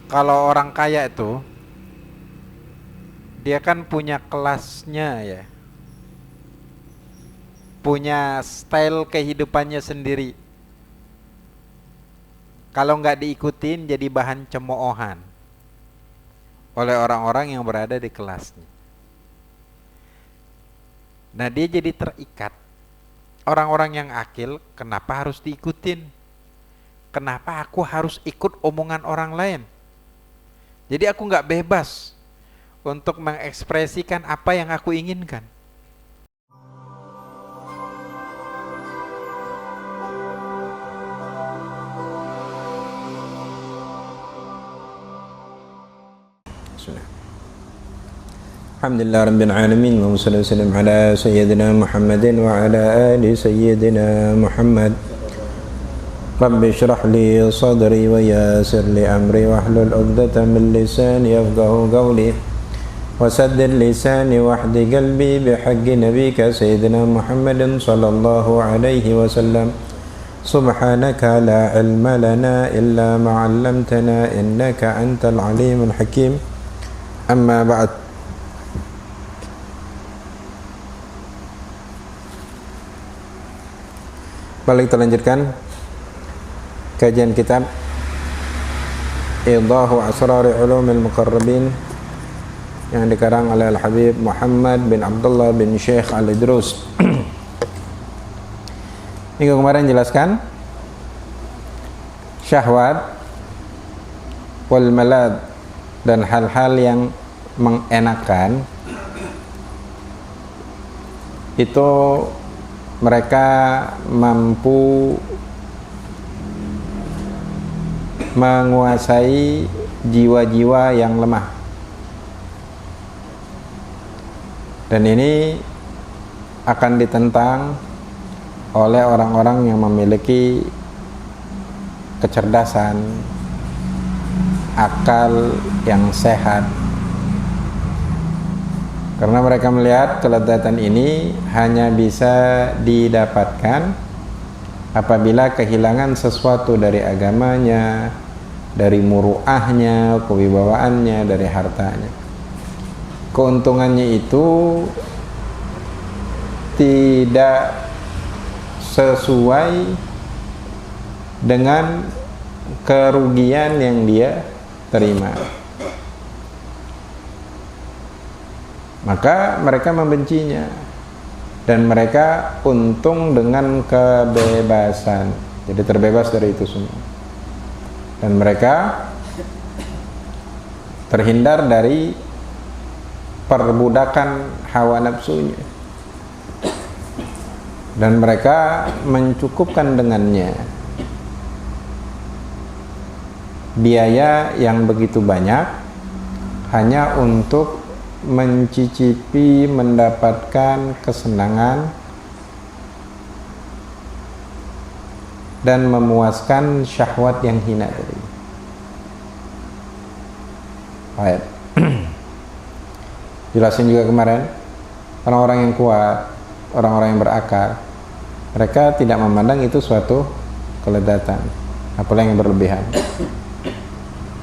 Kalau orang kaya itu dia kan punya kelasnya ya, punya style kehidupannya sendiri. Kalau nggak diikutin jadi bahan cemoohan oleh orang-orang yang berada di kelasnya. Nah dia jadi terikat. Orang-orang yang akil kenapa harus diikutin? Kenapa aku harus ikut omongan orang lain? Jadi aku nggak bebas untuk mengekspresikan apa yang aku inginkan. Alhamdulillah Rabbil Alamin. Wa sallallahu wasallam ala Sayyidina Muhammadin wa ala ali Sayyidina Muhammad. Rabbi syrah li sadri wa yassir li amri wahlul 'uqdatam min lisani yafqahu qawli wa saddid lisani wahdi qalbi bihaqqi nabiyyika Sayyidina Muhammadin sallallahu alaihi wasallam. Subhanaka la ilma lana illa ma 'allamtana innaka antal alimul hakim. Amma ba'd. Balik kita lanjutkan kajian kitab Idahu Asrari Ulumil Muqarrabin yang dikarang oleh Al-Habib Muhammad bin Abdullah bin Syekh Al-Idrus. Minggu kemarin jelaskan syahwat wal malad dan hal-hal yang mengenakan itu mereka mampu menguasai jiwa-jiwa yang lemah. Dan ini akan ditentang oleh orang-orang yang memiliki kecerdasan, akal yang sehat. Karena mereka melihat kelezatan ini hanya bisa didapatkan apabila kehilangan sesuatu dari agamanya, dari muruahnya, kewibawaannya, dari hartanya. Keuntungannya itu tidak sesuai dengan kerugian yang dia terima. Maka mereka membencinya dan mereka untung dengan kebebasan, jadi terbebas dari itu semua, dan mereka terhindar dari perbudakan hawa nafsunya, dan mereka mencukupkan dengannya biaya yang begitu banyak hanya untuk mencicipi mendapatkan kesenangan dan memuaskan syahwat yang hina tadi. Baik. Jelasin juga kemarin, orang-orang yang kuat, orang-orang yang berakal, mereka tidak memandang itu suatu kelezatan, apalagi yang berlebihan.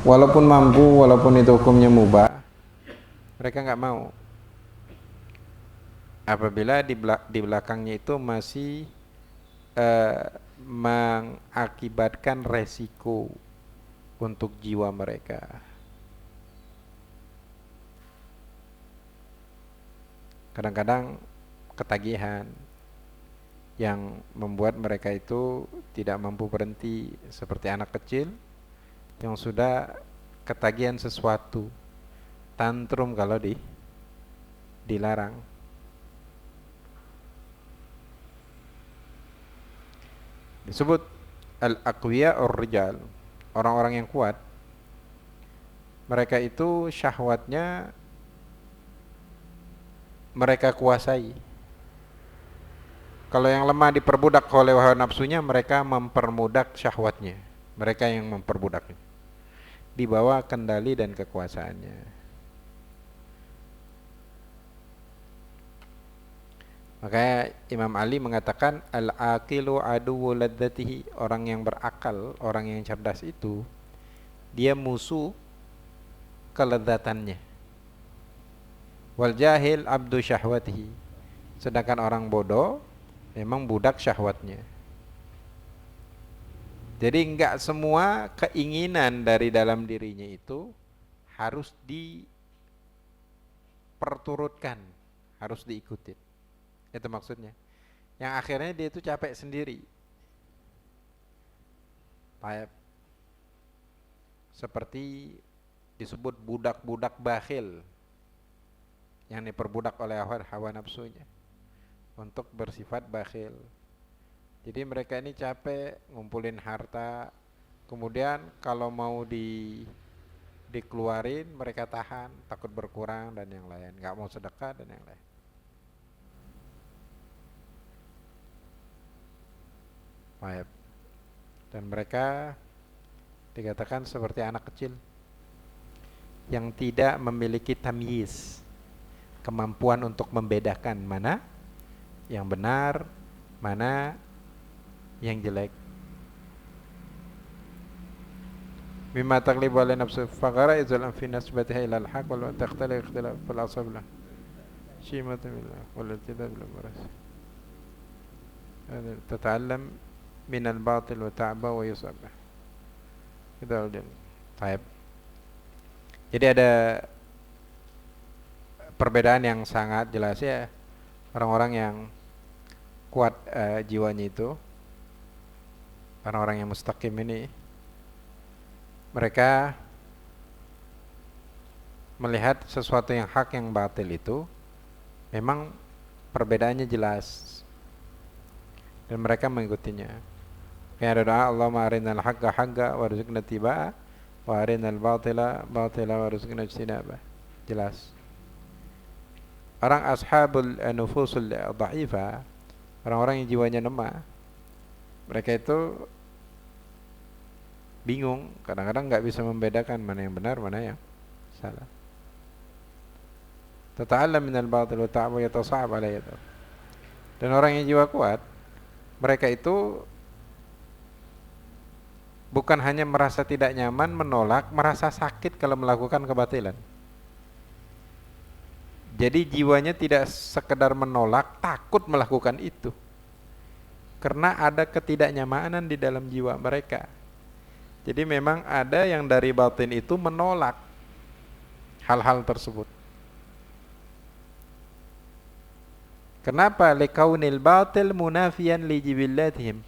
Walaupun mampu, walaupun itu hukumnya mubah, mereka nggak mau apabila di belakangnya itu masih mengakibatkan resiko untuk jiwa mereka. Kadang-kadang ketagihan yang membuat mereka itu tidak mampu berhenti, seperti anak kecil yang sudah ketagihan sesuatu, tantrum kalau dilarang. Disebut al-aqwiya ur-rijal, orang-orang yang kuat. Mereka itu syahwatnya mereka kuasai. Kalau yang lemah diperbudak oleh hawa nafsunya, mereka mempermudah syahwatnya. Mereka yang memperbudaknya, di bawah kendali dan kekuasaannya. Makanya Imam Ali mengatakan al-aqilu aduwwu ladzatihi, orang yang berakal, orang yang cerdas itu dia musuh kelezatannya. Wal jahil abdu syahwatihi. Sedangkan orang bodoh memang budak syahwatnya. Jadi enggak semua keinginan dari dalam dirinya itu harus diperturutkan, harus diikuti. Itu maksudnya. Yang akhirnya dia itu capek sendiri. Kayak seperti disebut budak-budak bakhil yang diperbudak oleh hawa nafsunya untuk bersifat bakhil. Jadi mereka ini capek ngumpulin harta, kemudian kalau mau dikeluarin mereka tahan, takut berkurang dan yang lain, nggak mau sedekah dan yang lain. Baik. Dan mereka dikatakan seperti anak kecil yang tidak memiliki tamyiz, kemampuan untuk membedakan mana yang benar, mana yang jelek. Mimma taglibu ala nafsi faqara izal fi nasbatiha ila al-haq wal taqtali ikhtilaf fil asab la shimatu billah wal iltidad bil maras. Hada tata'allam min al-batil wa ta'ba wa yusab. Kita udah. Baik. Jadi ada perbedaan yang sangat jelas ya. Orang-orang yang kuat jiwanya itu, orang-orang yang mustaqim ini, mereka melihat sesuatu yang hak yang batil itu memang perbedaannya jelas dan mereka mengikutinya. Kayak ada doa Allahumma arinal haqqa haqqa warzuqna tibaa wa arinal batila batila warzuqna ijtinabah. Jelas. Orang ashabul nufusul dha'ifah, orang-orang yang jiwanya lemah, mereka itu bingung, kadang-kadang nggak bisa membedakan mana yang benar, mana yang salah. Tata'allam minal batil wa ta'abu yatasa'ab alayhi. Dan orang yang jiwa kuat, mereka itu bukan hanya merasa tidak nyaman, menolak, merasa sakit kalau melakukan kebatilan. Jadi jiwanya tidak sekedar menolak, takut melakukan itu. Karena ada ketidaknyamanan di dalam jiwa mereka. Jadi memang ada yang dari batin itu menolak hal-hal tersebut. Kenapa? Likaunil batil munafiyan li jibillatihim.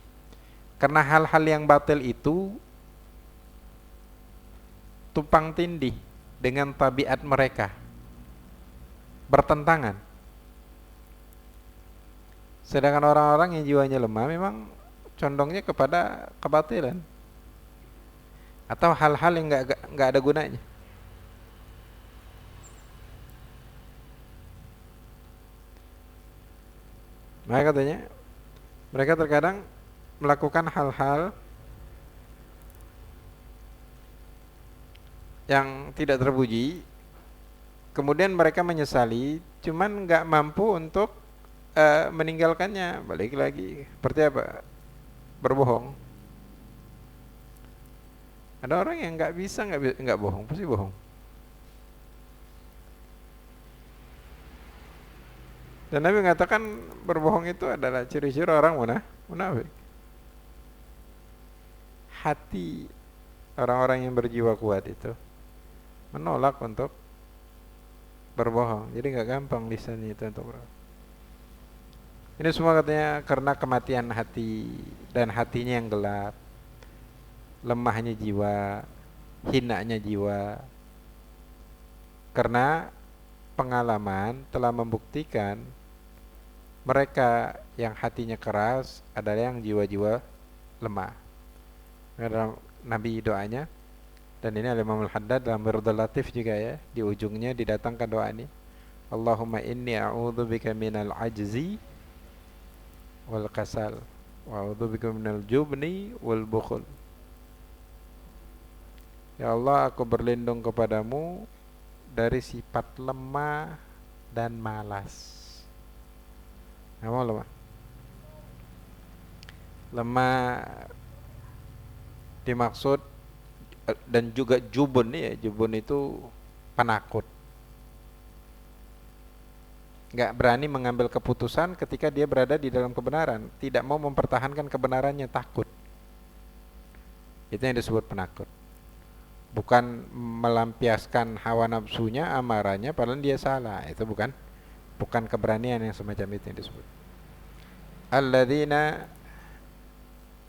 Karena hal-hal yang batil itu tumpang tindih dengan tabiat mereka, bertentangan. Sedangkan orang-orang yang jiwanya lemah memang condongnya kepada kebatilan atau hal-hal yang nggak ada gunanya. Maka katanya mereka terkadang melakukan hal-hal yang tidak terpuji, kemudian mereka menyesali, cuman nggak mampu untuk meninggalkannya. Balik lagi, seperti apa? Berbohong. Ada orang yang nggak bisa nggak bohong, pasti bohong. Dan Nabi mengatakan berbohong itu adalah ciri-ciri orang munafik. Hati orang-orang yang berjiwa kuat itu menolak untuk berbohong. Jadi nggak gampang lisannya itu untuk berbohong. Ini semua katanya karena kematian hati dan hatinya yang gelap, lemahnya jiwa, hinanya jiwa. Karena pengalaman telah membuktikan mereka yang hatinya keras adalah yang jiwa-jiwa lemah. Dalam Nabi doanya, dan ini Imam Al-Haddad dalam Mirdul Latif juga ya, di ujungnya didatangkan doa ini, Allahumma inni a'udzubika minal ajzi wal kasal wa a'udzubika minal jubni wal bukhul. Ya Allah, aku berlindung kepadamu dari sifat lemah dan malas. Apa lemah? Lemah dimaksud dan juga jubun ya. Jubun itu penakut. Nggak berani mengambil keputusan ketika dia berada di dalam kebenaran, tidak mau mempertahankan kebenarannya, takut. Itu yang disebut penakut. Bukan melampiaskan hawa nafsunya, amarahnya, padahal dia salah. Itu bukan keberanian yang semacam itu yang disebut. Alladzina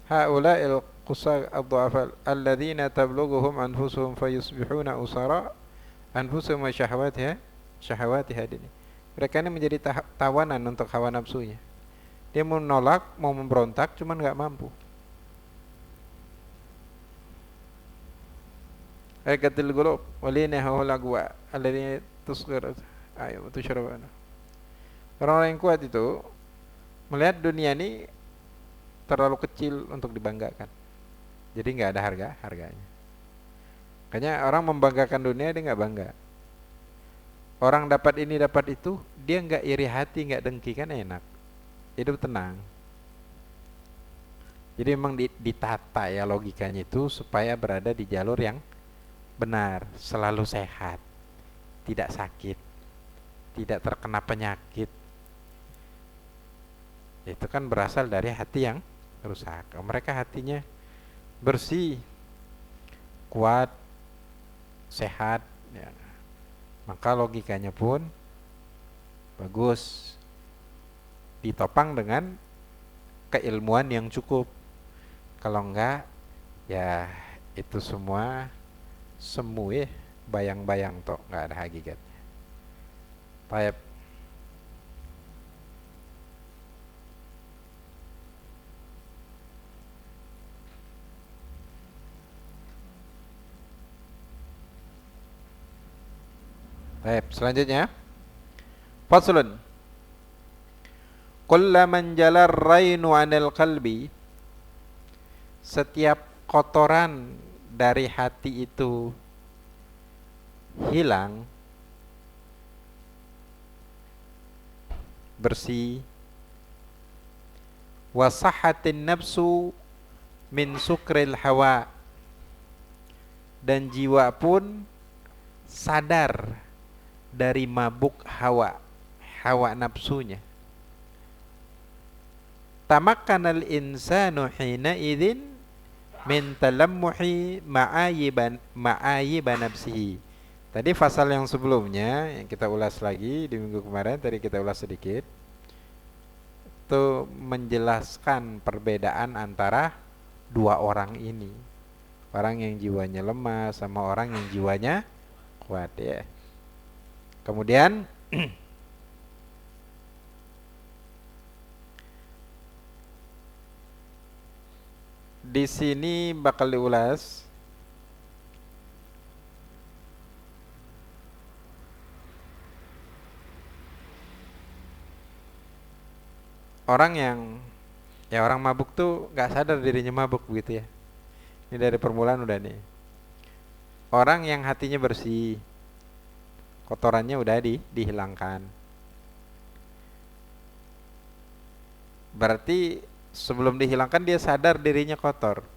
haula'il qusar ad-du'afa alladzina tablughuhum anfusuhum fayusbihuna usara anfusuhum wa syahawatiha dini. Mereka ini menjadi tawanan untuk hawa nafsunya. Dia mau menolak, mau memberontak, cuman nggak mampu. Ayatul qulub walina hawla gua alladhi tusghir ayo tusyrabana. Orang-orang yang kuat itu melihat dunia ini terlalu kecil untuk dibanggakan. Jadi nggak ada harganya. Makanya orang membanggakan dunia, dia nggak bangga. Orang dapat ini dapat itu, dia nggak iri hati, nggak dengki, kan enak. Hidup tenang. Jadi memang ditata ya logikanya itu supaya berada di jalur yang benar, selalu sehat, tidak sakit, tidak terkena penyakit. Itu kan berasal dari hati yang rusak. Mereka hatinya bersih, kuat, sehat, ya. Maka logikanya pun bagus, ditopang dengan keilmuan yang cukup. Kalau enggak, ya itu semua semu ya, bayang-bayang toh, nggak ada hakikatnya. Baik. Baik, selanjutnya. Faslun. Kullaman jalar rainu 'anil qalbi. Setiap kotoran dari hati itu hilang, bersih, wasahatin nafsu min sukril hawa, dan jiwa pun sadar dari mabuk hawa nafsunya. Tamakkanal insanu hina idzin min talammuhi ma'ayiban nafsihi. Tadi pasal yang sebelumnya yang kita ulas lagi di minggu kemarin, tadi kita ulas sedikit, itu menjelaskan perbedaan antara dua orang ini, orang yang jiwanya lemah sama orang yang jiwanya kuat ya. Kemudian di sini bakal diulas orang yang orang mabuk tuh nggak sadar dirinya mabuk begitu ya. Ini dari permulaan udah nih. Orang yang hatinya bersih, kotorannya udah dihilangkan. Berarti sebelum dihilangkan dia sadar dirinya kotor.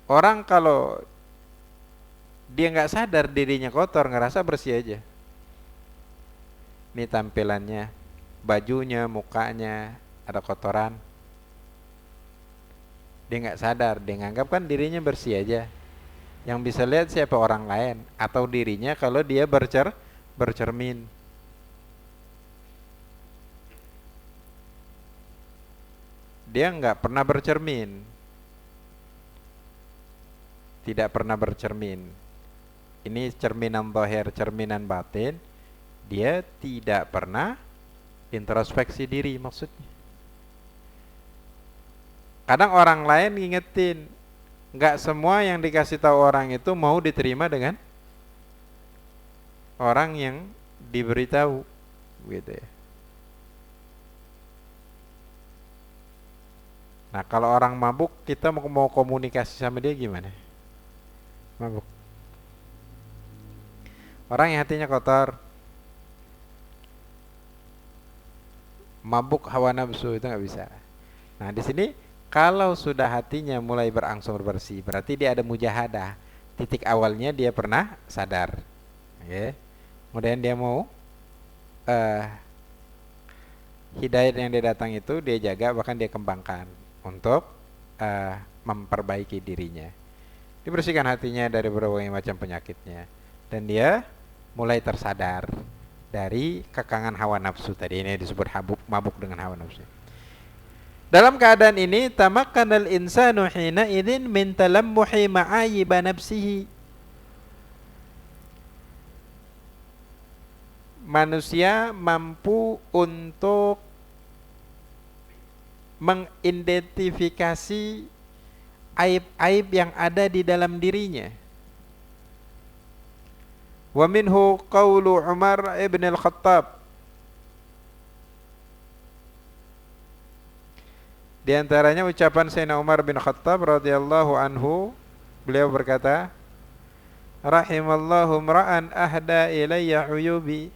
Orang kalau dia nggak sadar dirinya kotor, ngerasa bersih aja. Ini tampilannya, bajunya, mukanya ada kotoran. Dia nggak sadar, dia nganggap kan dirinya bersih aja. Yang bisa lihat siapa orang lain atau dirinya kalau dia bercermin. Dia nggak pernah bercermin, tidak pernah bercermin. Ini cerminan zahir, cerminan batin. Dia tidak pernah introspeksi diri maksudnya. Kadang orang lain ngingetin, nggak semua yang dikasih tahu orang itu mau diterima dengan orang yang diberitahu, gitu ya. Nah kalau orang mabuk, kita mau komunikasi sama dia gimana? Mabuk. Orang yang hatinya kotor, mabuk hawa nafsu, itu nggak bisa. Nah di sini kalau sudah hatinya mulai berangsur bersih, berarti dia ada mujahadah. Titik awalnya dia pernah sadar. Ya. Kemudian dia mau eh, hidayat yang dia datang itu dia jaga, bahkan dia kembangkan untuk memperbaiki dirinya. Dibersihkan hatinya dari berbagai macam penyakitnya, dan dia mulai tersadar dari kekangan hawa nafsu tadi. Ini disebut mabuk dengan hawa nafsu. Dalam keadaan ini, tamakkanal insanu hina idzin min talammuhi ma'ayib nafsihi. Manusia mampu untuk mengidentifikasi aib-aib yang ada di dalam dirinya. Wa minhu qawlu Umar ibn al-Khattab. Di antaranya ucapan Sayyidina Umar bin Khattab radhiyallahu anhu, beliau berkata, rahimallahu mra'an ahda ilayya uyubi.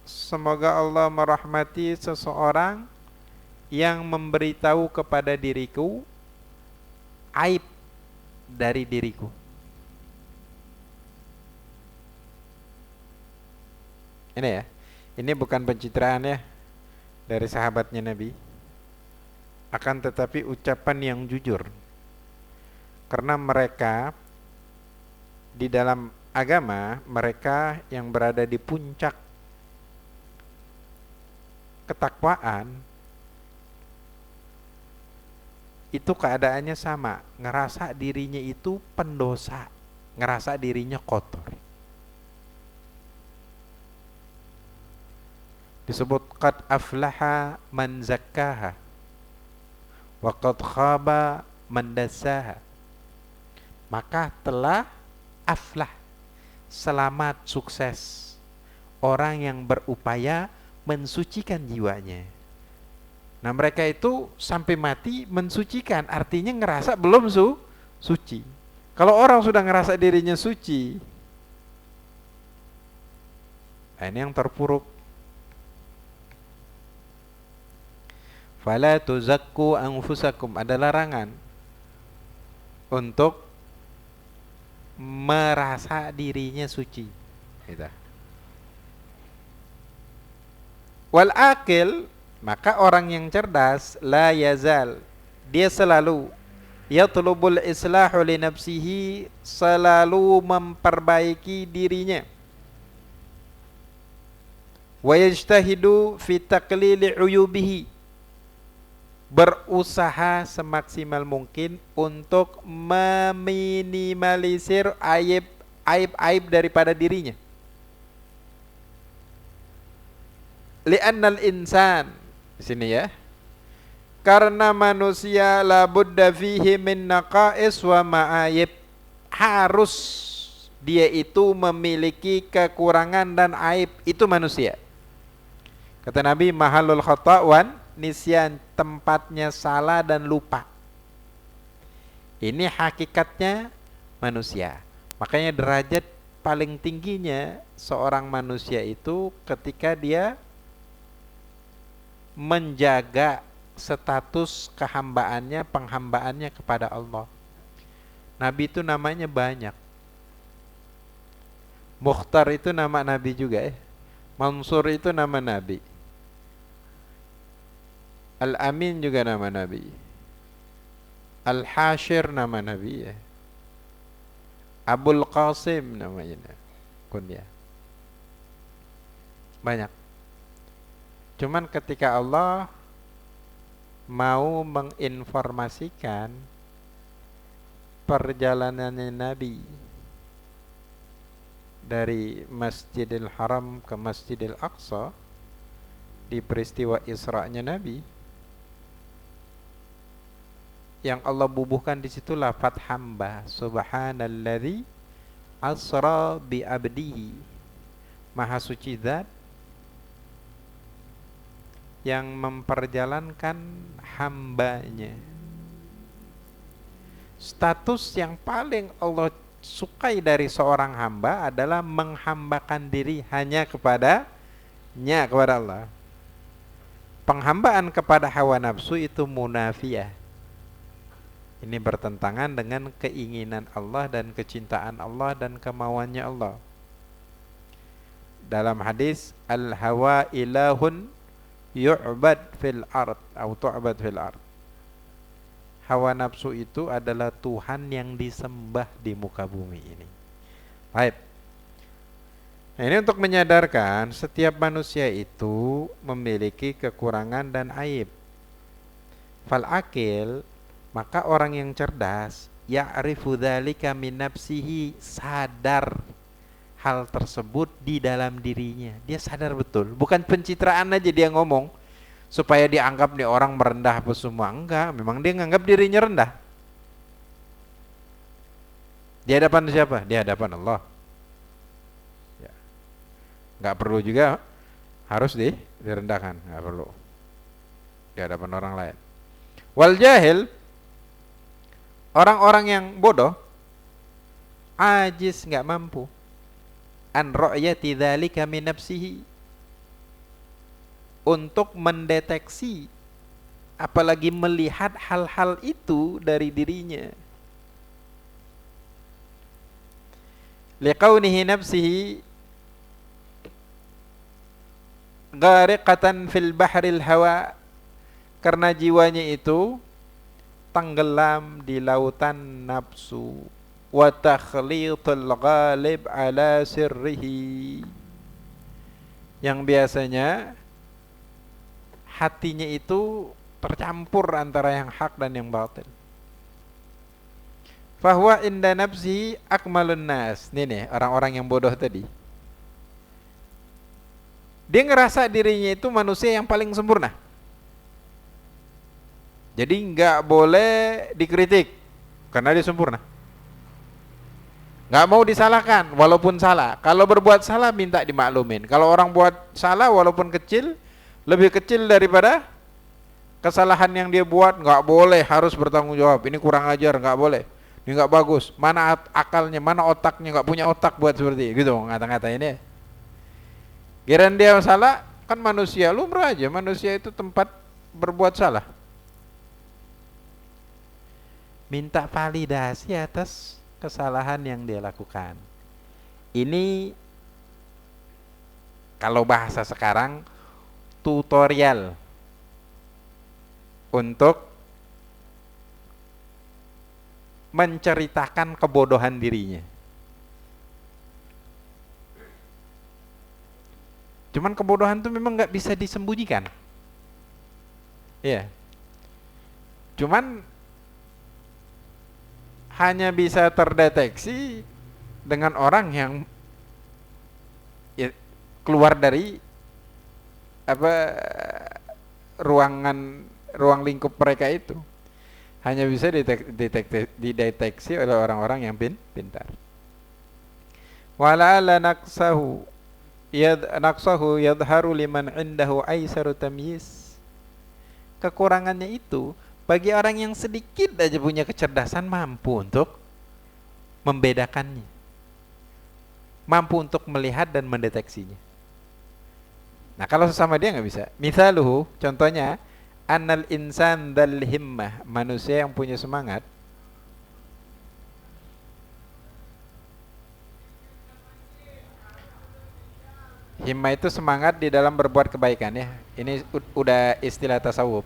Semoga Allah merahmati seseorang yang memberitahu kepada diriku aib dari diriku. Ini ya, ini bukan pencitraan ya dari sahabatnya Nabi, akan tetapi ucapan yang jujur. Karena mereka di dalam agama, mereka yang berada di puncak ketakwaan, itu keadaannya sama, ngerasa dirinya itu pendosa, ngerasa dirinya kotor. Disebut qad aflaha man zakkaha wa qad khaba man dassaha. Maka telah aflah, selamat, sukses orang yang berupaya mensucikan jiwanya. Nah, mereka itu sampai mati mensucikan, artinya ngerasa belum suci. Kalau orang sudah ngerasa dirinya suci, nah ini yang terpuruk. Fala tuzakku anfusakum, ada larangan untuk merasa dirinya suci. Gitu. Wal akil, maka orang yang cerdas, la yazal, dia selalu yatlubul islahu li nafsihi, selalu memperbaiki dirinya. Wa yajtahidu fi taqlili uyubihi, berusaha semaksimal mungkin untuk meminimalisir aib-aib daripada dirinya. Li'annal insan, di sini ya, karena manusia la budda fihi min naqais wa ma'ayib, harus dia itu memiliki kekurangan dan aib, itu manusia. Kata Nabi, mahalul khata' wan nisyan, tempatnya salah dan lupa. Ini hakikatnya manusia. Makanya derajat paling tingginya seorang manusia itu ketika dia menjaga status kehambaannya, penghambaannya kepada Allah. Nabi itu namanya banyak. Mukhtar itu nama Nabi juga ya. Mansur itu nama Nabi. Al-Amin juga nama Nabi. Al-Hashir nama Nabi ya. Abul Qasim namanya kunyah. Banyak. Cuman ketika Allah mau menginformasikan perjalanannya Nabi dari Masjidil Haram ke Masjidil Aqsa di peristiwa Isra-nya Nabi, yang Allah bubuhkan di situ lafaz hamba, subhanalladzi asra bi abdihi, maha suci zat yang memperjalankan hambanya. Status yang paling Allah sukai dari seorang hamba adalah menghambakan diri hanya kepada Allah. Penghambaan kepada hawa nafsu itu munafiyah. Ini bertentangan dengan keinginan Allah dan kecintaan Allah dan kemauannya Allah. Dalam hadis, al-hawa ilahun yu'bad fil ard atau tu'bad fil ard. Hawa nafsu itu adalah Tuhan yang disembah di muka bumi ini. Baik. Nah, ini untuk menyadarkan setiap manusia itu memiliki kekurangan dan aib. Fal akil, maka orang yang cerdas ya'rifu dzalika min nafsihi, sadar hal tersebut di dalam dirinya. Dia sadar betul, bukan pencitraan aja dia ngomong supaya dianggap nih orang merendah apa semua. Enggak, memang dia nganggap dirinya rendah. Di hadapan siapa? Di hadapan Allah. Ya. Enggak perlu juga harus direndahkan, enggak perlu. Di hadapan orang lain. Wal jahil, orang-orang yang bodoh, ajiz, enggak mampu, an ru'yati dzalika min nafsihi, untuk mendeteksi apalagi melihat hal-hal itu dari dirinya. Liqaunihi nafsihi ghariqatan fil bahril hawa, karena jiwanya itu tenggelam di lautan nafsu. Wa takhlitul ghalib ala sirrihi, yang biasanya hatinya itu tercampur antara yang hak dan yang batil. Fahuwa inda nafsi akmalun nas. Nih orang-orang yang bodoh tadi, dia ngerasa dirinya itu manusia yang paling sempurna. Jadi nggak boleh dikritik karena dia sempurna. Nggak mau disalahkan walaupun salah. Kalau berbuat salah minta dimaklumin. Kalau orang buat salah walaupun kecil, lebih kecil daripada kesalahan yang dia buat, nggak boleh, harus bertanggung jawab. Ini kurang ajar, nggak boleh. Ini nggak bagus. Mana akalnya, mana otaknya, nggak punya otak buat seperti gitu ngata-ngata ini. Kirain dia salah, kan manusia, lumrah aja. Manusia itu tempat berbuat salah. Minta validasi atas kesalahan yang dia lakukan. Ini kalau bahasa sekarang tutorial untuk menceritakan kebodohan dirinya. Cuman kebodohan itu memang nggak bisa disembunyikan. Iya. Cuman hanya bisa terdeteksi dengan orang yang ya, keluar dari ruang lingkup mereka itu. Hanya bisa dideteksi oleh orang-orang yang pintar. Wala'ala naqsahu yadharu liman indahu aisaru tamyiz. Kekurangannya itu bagi orang yang sedikit aja punya kecerdasan mampu untuk membedakannya. Mampu untuk melihat dan mendeteksinya. Nah, kalau sesama dia nggak bisa. Mithaluhu, contohnya, annal insan dal himmah, manusia yang punya semangat. Himmah itu semangat di dalam berbuat kebaikan ya. Ini udah istilah tasawuf.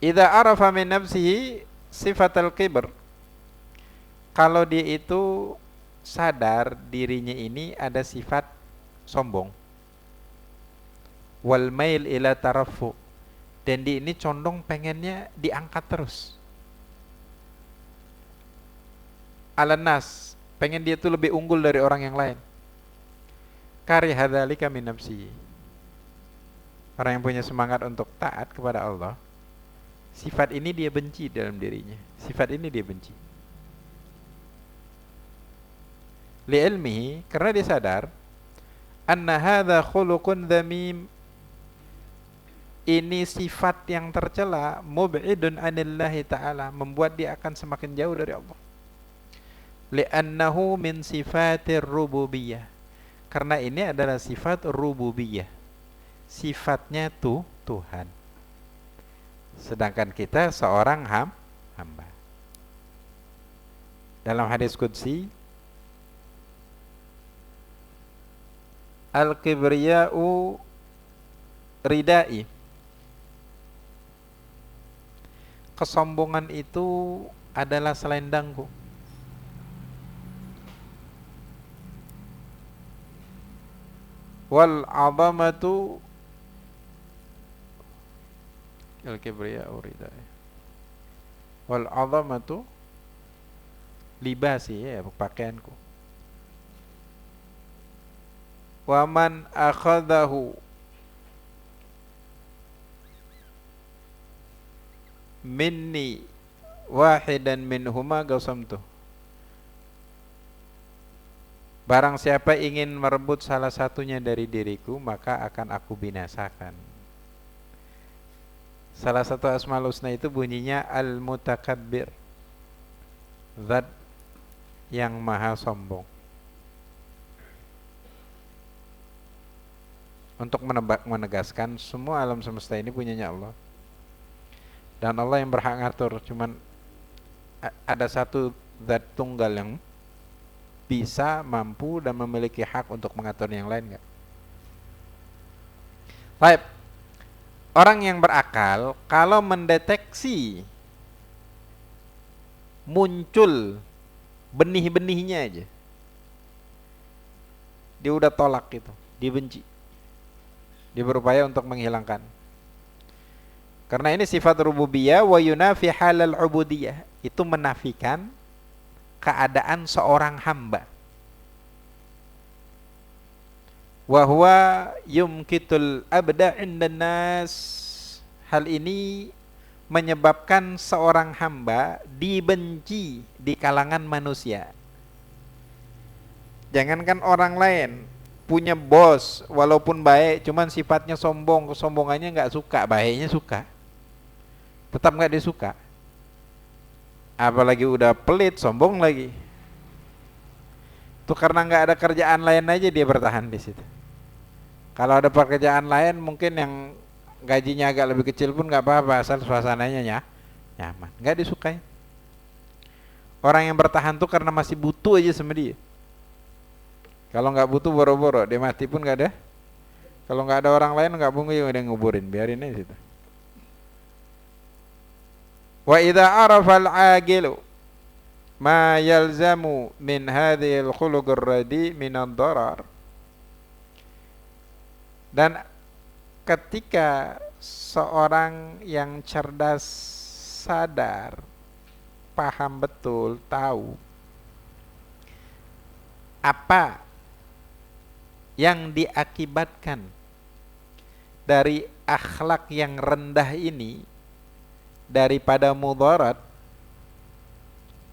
Idza arafa min nafsihi sifatal kibr, kalau dia itu sadar dirinya ini ada sifat sombong, wal mail ila tarafu, dan dia ini condong pengennya diangkat terus, alanas, pengen dia itu lebih unggul dari orang yang lain, kariha dzalika min nafsihi, orang yang punya semangat untuk taat kepada Allah, sifat ini dia benci dalam dirinya. Sifat ini dia benci. Li'ilmihi, karena dia sadar anna hadza khuluqun dzamim, ini sifat yang tercela, mub'idun anillahi ta'ala, membuat dia akan semakin jauh dari Allah. Li'annahu min sifatir rububiyah, karena ini adalah sifat rububiyah, sifatnya Tuhan. sedangkan kita seorang hamba. Dalam hadis qudsi, al-kibriya'u ridai. Kesombongan itu adalah selendangku. Wal 'azamatu al-kibriya'u ridai. Wal 'azamatu libasi, ya, pakaianku. Wa man akhadahu minni wahidan minhuma qasamtu. Barang siapa ingin merebut salah satunya dari diriku, maka akan aku binasakan. Salah satu Asmaul Husna itu bunyinya Al-Mutakabbir, Zat yang maha sombong. Untuk menegaskan semua alam semesta ini punyanya Allah. Dan Allah yang berhak ngatur. Cuman ada satu zat tunggal yang bisa, mampu, dan memiliki hak untuk mengatur yang lain enggak? Baik. Orang yang berakal kalau mendeteksi muncul benih-benihnya aja, dia udah tolak itu, dia benci. Dia berupaya untuk menghilangkan. Karena ini sifat rububiyah wa yunafi halal ubudiyah, itu menafikan keadaan seorang hamba. Wa huwa yumkitul abda indan nas. Hal ini menyebabkan seorang hamba dibenci di kalangan manusia. Jangankan orang lain, punya bos walaupun baik, cuman sifatnya sombong, kesombongannya nggak suka, baiknya suka, tetap nggak disuka. Apalagi udah pelit, sombong lagi. Itu karena nggak ada kerjaan lain aja dia bertahan di situ. Kalau ada pekerjaan lain mungkin yang gajinya agak lebih kecil pun nggak apa-apa, asal suasananya nyaman, nggak disukai. Orang yang bertahan tuh karena masih butuh aja sama dia. Kalau nggak butuh boro-boro, dia mati pun nggak ada. Kalau nggak ada orang lain nggak bunyi, udah nguburin, biarin aja situ. Wa idza arafa al-aqilu ma yalzamu min hadhihi al-khuluq ar-radi min ad-darar. Dan ketika seorang yang cerdas sadar, paham betul, tahu apa yang diakibatkan dari akhlak yang rendah ini daripada mudarat,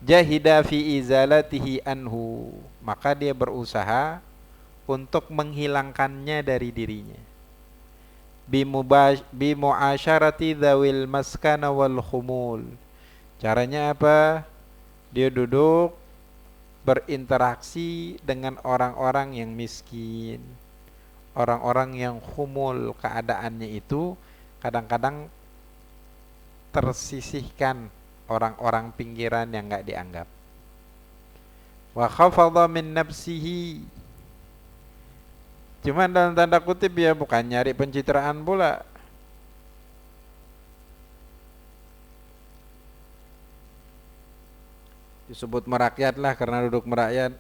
jahida fi izalatihi anhu, maka dia berusaha untuk menghilangkannya dari dirinya. Bimu'asyarati dzawil maskana wal khumul. Caranya apa? Dia duduk berinteraksi dengan orang-orang yang miskin, orang-orang yang khumul, keadaannya itu kadang-kadang tersisihkan, orang-orang pinggiran yang enggak dianggap. Wa khafadha min nafsihi, cuman dalam tanda kutip ya, bukan nyari pencitraan pula. Disebut merakyat lah karena duduk merakyat.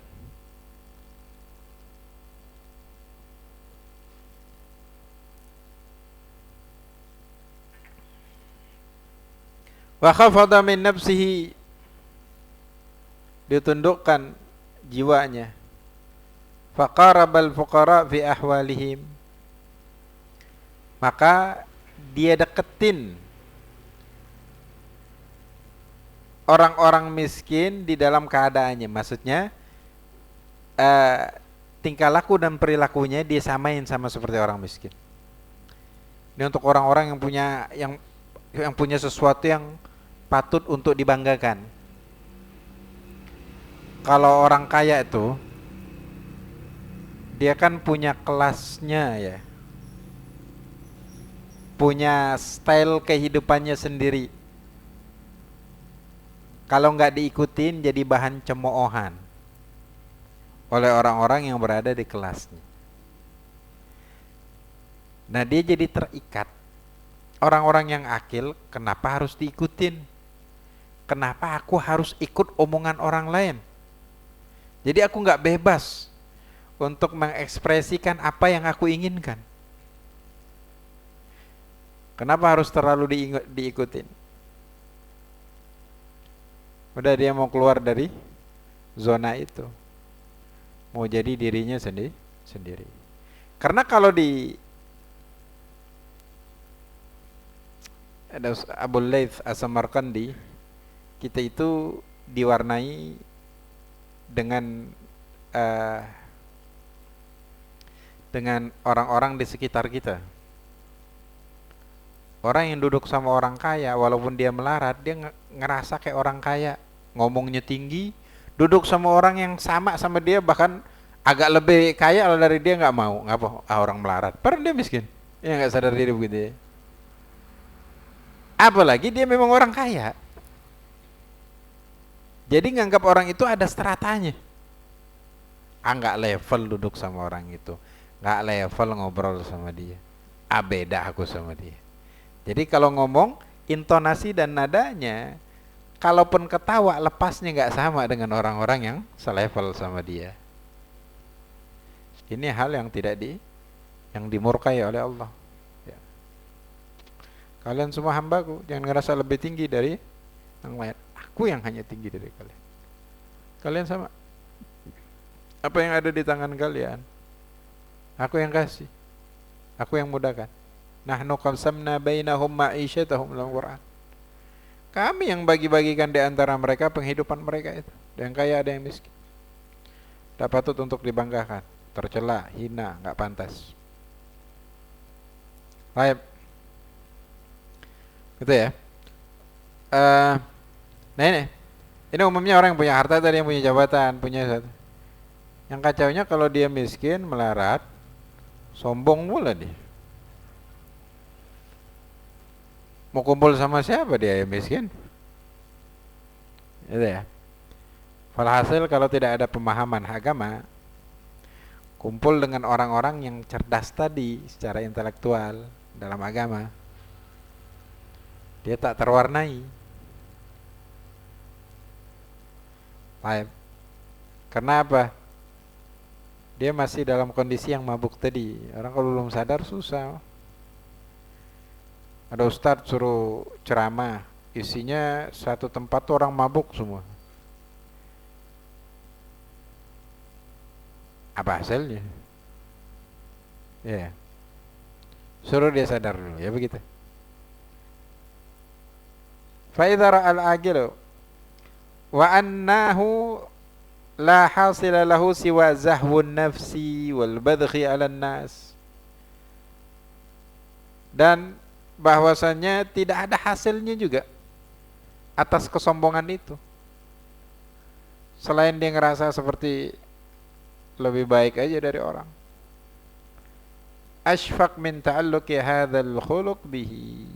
Wa khafadha min nafsihi, ditundukkan jiwanya. Faqarabal fuqara fi ahwalihim, maka dia deketin orang-orang miskin di dalam keadaannya. Maksudnya tingkah laku dan perilakunya dia samain sama seperti orang miskin. Ini untuk orang-orang yang punya sesuatu yang patut untuk dibanggakan. Kalau orang kaya itu dia kan punya kelasnya ya, punya style kehidupannya sendiri. Kalau nggak diikutin jadi bahan cemoohan oleh orang-orang yang berada di kelasnya. Nah, dia jadi terikat. Orang-orang yang akil, kenapa harus diikutin? Kenapa aku harus ikut omongan orang lain? Jadi aku nggak bebas untuk mengekspresikan apa yang aku inginkan. Kenapa harus terlalu diikutin? Udah dia mau keluar dari zona itu, mau jadi dirinya sendiri. Karena kalau ada Abu Laits As-Samarqandi, kita itu diwarnai dengan orang-orang di sekitar kita. Orang yang duduk sama orang kaya, walaupun dia melarat, dia ngerasa kayak orang kaya, ngomongnya tinggi. Duduk sama orang yang sama dia, bahkan agak lebih kaya dari dia, nggak mau, ngapa? Orang melarat, padahal dia miskin, ya nggak sadar diri begitu ya. Apalagi dia memang orang kaya. Jadi nganggap orang itu ada stratanya. Nggak level duduk sama orang itu, nggak level ngobrol sama dia. Beda aku sama dia. Jadi kalau ngomong, intonasi dan nadanya, kalaupun ketawa, lepasnya nggak sama dengan orang-orang yang selevel sama dia. Ini hal yang yang dimurkai oleh Allah. Kalian semua hambaku, jangan ngerasa lebih tinggi dari yang lain. Aku yang hanya tinggi dari kalian. Kalian sama. Apa yang ada di tangan kalian, aku yang kasih, aku yang mudahkan. Nahnu qasamna bainahum ma'isyatahum dalam Quran. Kami yang bagi-bagikan di antara mereka penghidupan mereka itu. Ada yang kaya, ada yang miskin. Tak patut untuk dibanggakan, tercela, hina, nggak pantas. Baik. Gitu ya. Nah ini umumnya orang yang punya harta tadi, yang punya jabatan, punya satu. Yang kacaunya kalau dia miskin, melarat, sombong pula dia. Mau kumpul sama siapa dia yang miskin? Gitu ya. Walhasil kalau tidak ada pemahaman agama, kumpul dengan orang-orang yang cerdas tadi secara intelektual dalam agama, dia tak terwarnai. Baik. Karena apa? Dia masih dalam kondisi yang mabuk tadi. Orang kalau belum sadar susah. Ada ustadz suruh ceramah, isinya satu tempat tuh orang mabuk semua. Apa hasilnya? Ya. Suruh dia sadar dulu, ya begitu. Fa'idha ra'al agilu wa annahu la hasila lahu siwa zahwun nafsi wal badghi 'alan nas. Dan bahwasannya tidak ada hasilnya juga atas kesombongan itu, selain dia ngerasa seperti lebih baik aja dari orang. Ashfaq min ta'alluqi hadzal khuluq bihi.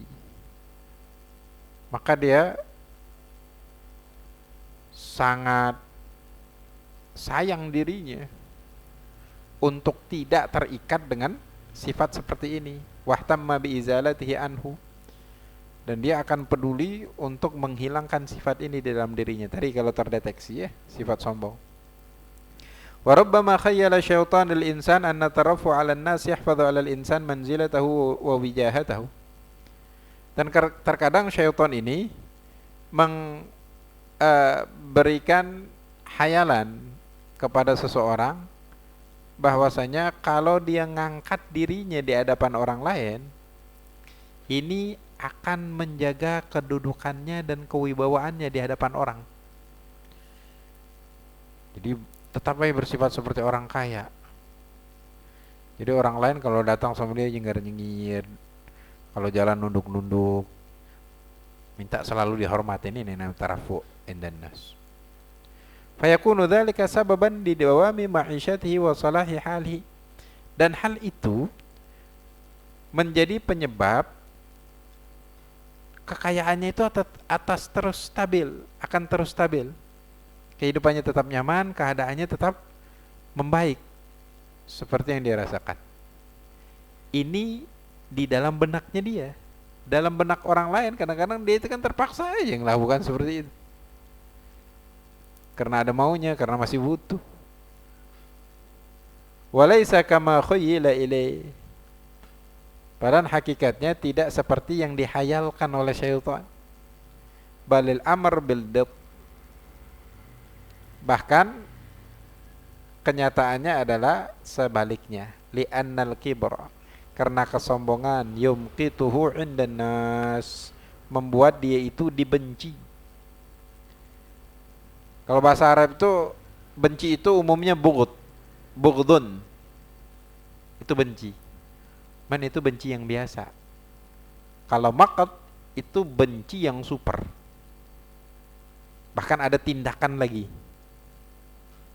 Maka dia sangat sayang dirinya untuk tidak terikat dengan sifat seperti ini. Wahtamma biizalatihi anhu. Dan dia akan peduli untuk menghilangkan sifat ini di dalam dirinya. Tadi kalau terdeteksi ya, sifat sombong. Wa rabbama khayyala syaitanul insan anna tarafu 'alan nas yahfadhu 'alal insan manzilatahu wa wijahatahu. Dan terkadang syaitan ini memberikan hayalan kepada seseorang bahwasanya kalau dia ngangkat dirinya di hadapan orang lain, ini akan menjaga kedudukannya dan kewibawaannya di hadapan orang. Jadi tetap aja bersifat seperti orang kaya. Jadi orang lain kalau datang sama dia nyengir-nyengir, kalau jalan nunduk-nunduk, minta selalu dihormatin. Ini namanya tarafu indan nas. Fayakunu dzalika sababan li dawami ma'isyatihi wa salahi halihi. Dan hal itu menjadi penyebab kekayaannya itu atas terus stabil, akan terus stabil. Kehidupannya tetap nyaman, keadaannya tetap membaik seperti yang dia rasakan. Ini di dalam benaknya dia. Dalam benak orang lain kadang-kadang dia itu kan terpaksa aja melakukan seperti itu. Karena ada maunya, karena masih butuh. Walaisa kama khuyyila ilai. Padahal hakikatnya tidak seperti yang dihayalkan oleh syaitan. Balil amr bil did. Bahkan kenyataannya adalah sebaliknya. Li'annal kibra, karena kesombongan, yumqituhu 'indan nas, membuat dia itu dibenci. Kalau bahasa Arab itu benci itu umumnya bughdun. Itu benci. Itu benci yang biasa. Kalau maqat itu benci yang super. Bahkan ada tindakan lagi.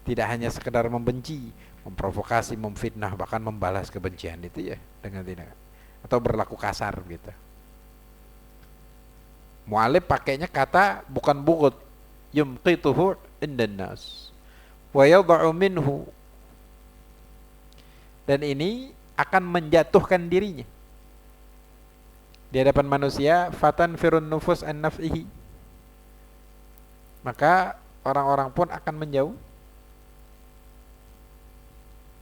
Tidak hanya sekedar membenci, memprovokasi, memfitnah, bahkan membalas kebencian itu ya dengan tindakan. Atau berlaku kasar gitu. Mu'alif pakainya kata bukan bughd, yumqituhu indan nas wa yad'u minhu. Dan ini akan menjatuhkan dirinya di hadapan manusia, fatan firun nufus an naf'ihi, maka orang-orang pun akan menjauh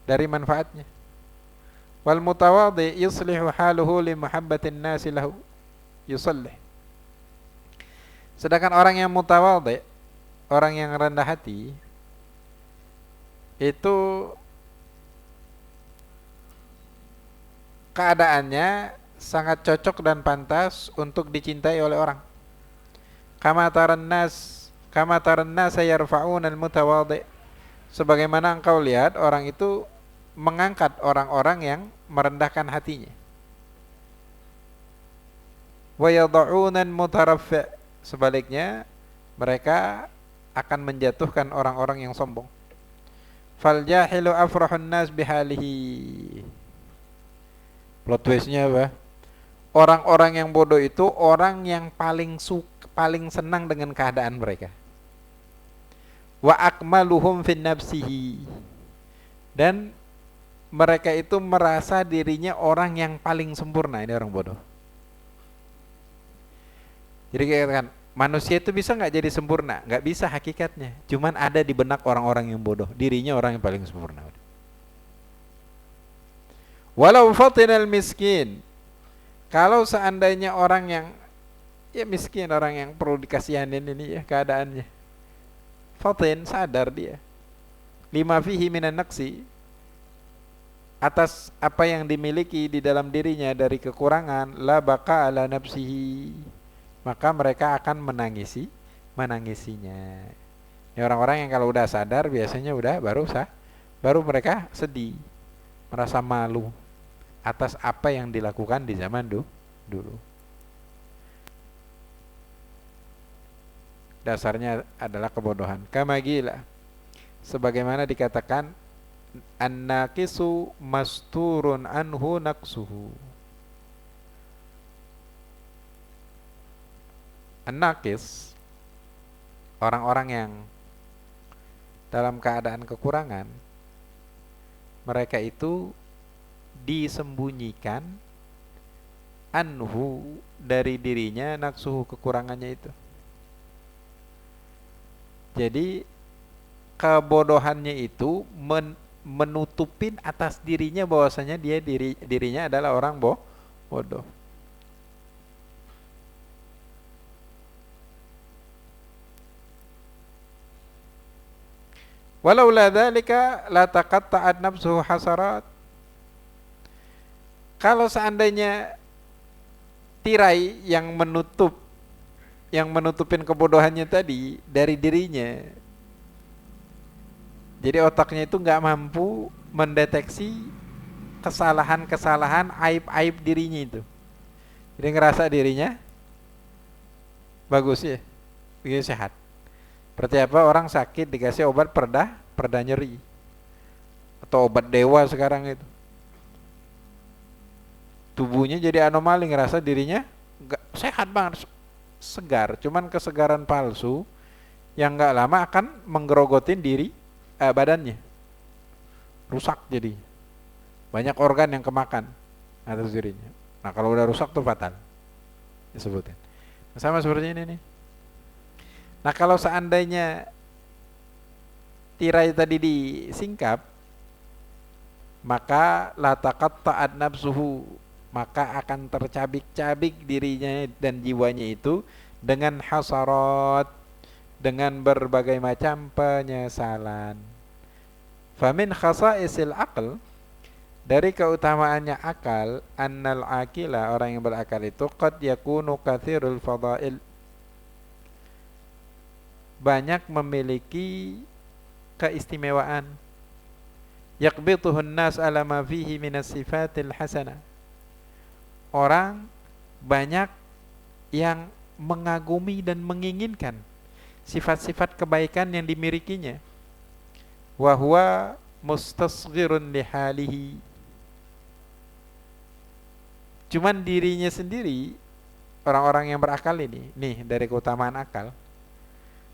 dari manfaatnya. Wal mutawadhi yuslihu haluhu li muhabbatin nasi lahu yusallih. Sedangkan orang yang mutawadhi, orang yang rendah hati, itu keadaannya sangat cocok dan pantas untuk dicintai oleh orang. Kama taran nas yarfa'un al-mutawadhi. Sebagaimana engkau lihat orang itu mengangkat orang-orang yang merendahkan hatinya. Wa yad'un al-mutaraffi'. Sebaliknya mereka akan menjatuhkan orang-orang yang sombong. Fal jahilu afrahun nas bihalihi. Plot twistnya apa? Orang-orang yang bodoh itu orang yang paling senang dengan keadaan mereka. Wa akmaluhum fin nafsihi. Dan mereka itu merasa dirinya orang yang paling sempurna. Ini orang bodoh. Jadi katakan, manusia itu bisa nggak jadi sempurna? Nggak bisa hakikatnya. Cuman ada di benak orang-orang yang bodoh. Dirinya orang yang paling sempurna. Walau fatinal miskin, kalau seandainya orang yang ya miskin, orang yang perlu dikasihanin ini ya keadaannya, fatin, sadar dia, lima fihi minan naqsi, atas apa yang dimiliki di dalam dirinya dari kekurangan, la baqa ala nafsihi, maka mereka akan menangisinya. Ini orang-orang yang kalau udah sadar biasanya udah baru mereka sedih, merasa malu atas apa yang dilakukan di zaman dulu. Dasarnya adalah kebodohan. Kama gila, sebagaimana dikatakan, an-naqisu masturun anhu naqsuhu. An-naqis, orang-orang yang dalam keadaan kekurangan, mereka itu disembunyikan anhu, dari dirinya, naksuhu, kekurangannya itu. Jadi kebodohannya itu menutupin atas dirinya bahwasanya dirinya adalah orang bodoh. Walaula dzalika la taqatta'at nafsuhu hasarat. Kalau seandainya tirai yang menutupin kebodohannya tadi dari dirinya, jadi otaknya itu nggak mampu mendeteksi kesalahan-kesalahan, aib-aib dirinya itu. Jadi ngerasa dirinya bagus ya, begini sehat. Berarti apa? Orang sakit dikasih obat pereda nyeri, atau obat dewa sekarang itu. Tubuhnya jadi anomali, ngerasa dirinya nggak sehat banget, segar, cuman kesegaran palsu yang nggak lama akan menggerogotin diri badannya, rusak jadi banyak organ yang kemakan atas dirinya. Nah kalau udah rusak tuh fatal disebutkan. Sama seperti ini nih. Nah kalau seandainya tirai tadi disingkap, maka latakat ta'ad nafsuhu, maka akan tercabik-cabik dirinya dan jiwanya itu dengan hasarat, dengan berbagai macam penyesalan. Famin khasa'isil aql, dari keutamaannya akal, annal akila, orang yang berakal itu qad yakunu kathirul fadail, banyak memiliki keistimewaan, yaqbituhun nas ala ma fihi minas sifatil hasanah, orang banyak yang mengagumi dan menginginkan sifat-sifat kebaikan yang dimilikinya, wa huwa mustasghirun lihalihi, cuman dirinya sendiri, orang-orang yang berakal ini nih, dari keutamaan akal,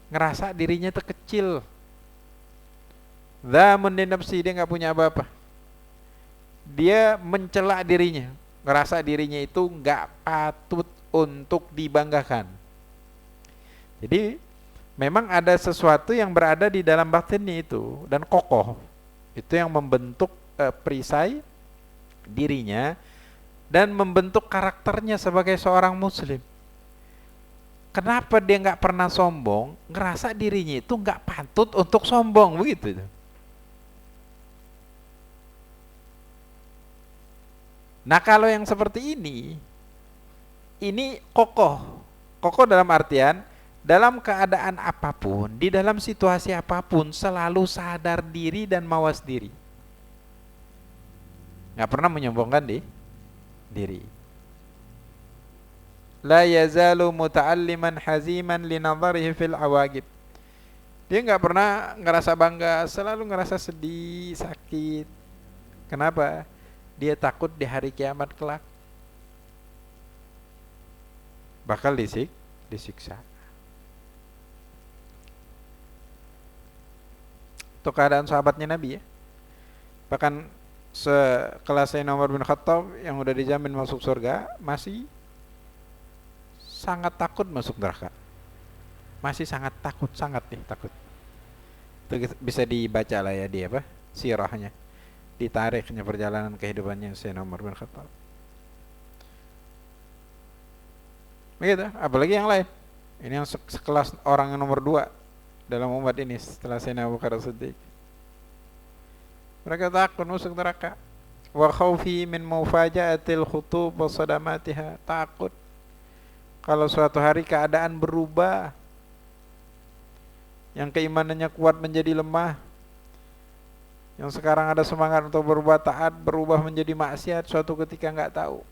ngerasa dirinya terkecil. Dzamun li nafsi, dia nggak punya apa-apa. Dia mencela dirinya, ngerasa dirinya itu nggak patut untuk dibanggakan. Jadi memang ada sesuatu yang berada di dalam batinnya itu dan kokoh. Itu yang membentuk perisai dirinya dan membentuk karakternya sebagai seorang muslim. Kenapa dia nggak pernah sombong? Ngerasa dirinya itu nggak patut untuk sombong, begitu. Nah kalau yang seperti ini kokoh dalam artian dalam keadaan apapun, di dalam situasi apapun selalu sadar diri dan mawas diri, nggak pernah menyombongkan diri. La yazalu muta'alliman haziman linadharihi fil awagib, dia nggak pernah ngerasa bangga, selalu ngerasa sedih, sakit. Kenapa? Dia takut di hari kiamat kelak bakal disiksa. Itu keadaan sahabatnya Nabi ya. Bahkan sekelas Umar bin Khattab yang udah dijamin masuk surga, masih sangat takut masuk neraka. Masih sangat takut, takut. Itu bisa dibaca lah ya dia sirahnya, di tarikhnya perjalanan kehidupannya Sayyidina Umar bin Khattab. Begitu, apalagi yang lain. Ini yang sekelas orang yang nomor 2 dalam umat ini setelah Sayyidina Abu Bakar As-Siddiq. Mereka takut masuk neraka. Wa khaufi min mufaja'atil khutub wa sadamatiha, takut kalau suatu hari keadaan berubah, yang keimanannya kuat menjadi lemah, yang sekarang ada semangat untuk berbuat taat berubah menjadi maksiat suatu ketika nggak tahu.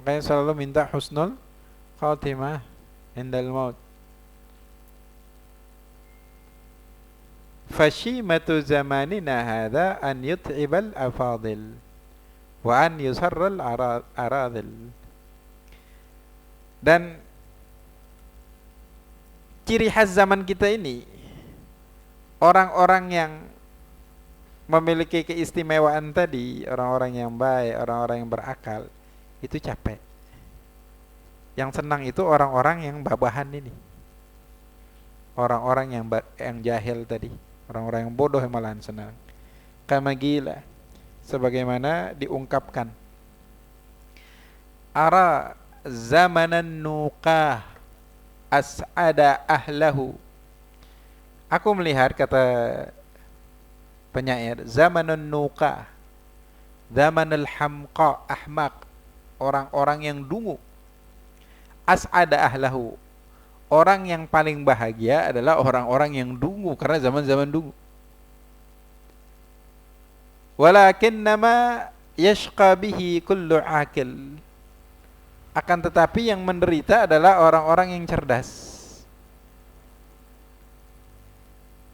Makanya selalu minta husnul khatimah indal maut. Fashimatu zamanina hadha an yut'ibal afadil wa an yusarral aradil. Dan ciri khas zaman kita ini, orang-orang yang memiliki keistimewaan tadi, orang-orang yang baik, orang-orang yang berakal, itu capek. Yang senang itu orang-orang yang babahan ini, orang-orang yang jahil tadi, orang-orang yang bodoh yang malahan senang. Kama gila, sebagaimana diungkapkan, ara zamanan nuqah as'ada ahlahu. Aku melihat, kata penyair, zamanun nuqah, zamanul hamqa, ahmaq, orang-orang yang dungu, as'ada ahlahu, orang yang paling bahagia adalah orang-orang yang dungu, karena zaman-zaman dungu. Walakinnama yashqa bihi kullu akil, akan tetapi yang menderita adalah orang-orang yang cerdas.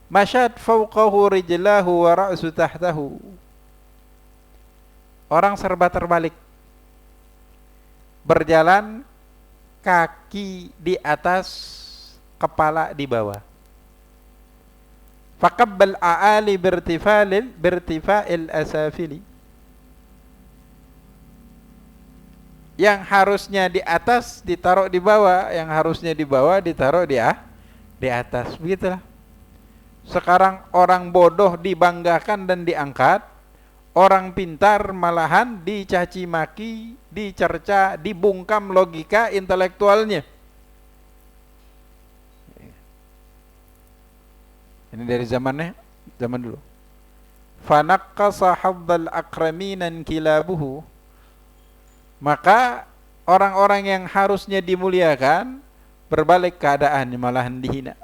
Masyad fawqahu rijlahu wa ra'su tahtahu, orang serba terbalik, berjalan kaki di atas, kepala di bawah. Faqabbal a'ali birtifa'il asafili. Yang harusnya di atas ditaruh di bawah, yang harusnya di bawah ditaruh di atas. Begitulah. Sekarang orang bodoh dibanggakan dan diangkat, orang pintar malahan dicaci maki, dicerca, dibungkam logika intelektualnya. Ini dari zaman dulu. Fanaqqasa haddal akraminan kilabuhu. Maka orang-orang yang harusnya dimuliakan berbalik keadaan malahan dihina.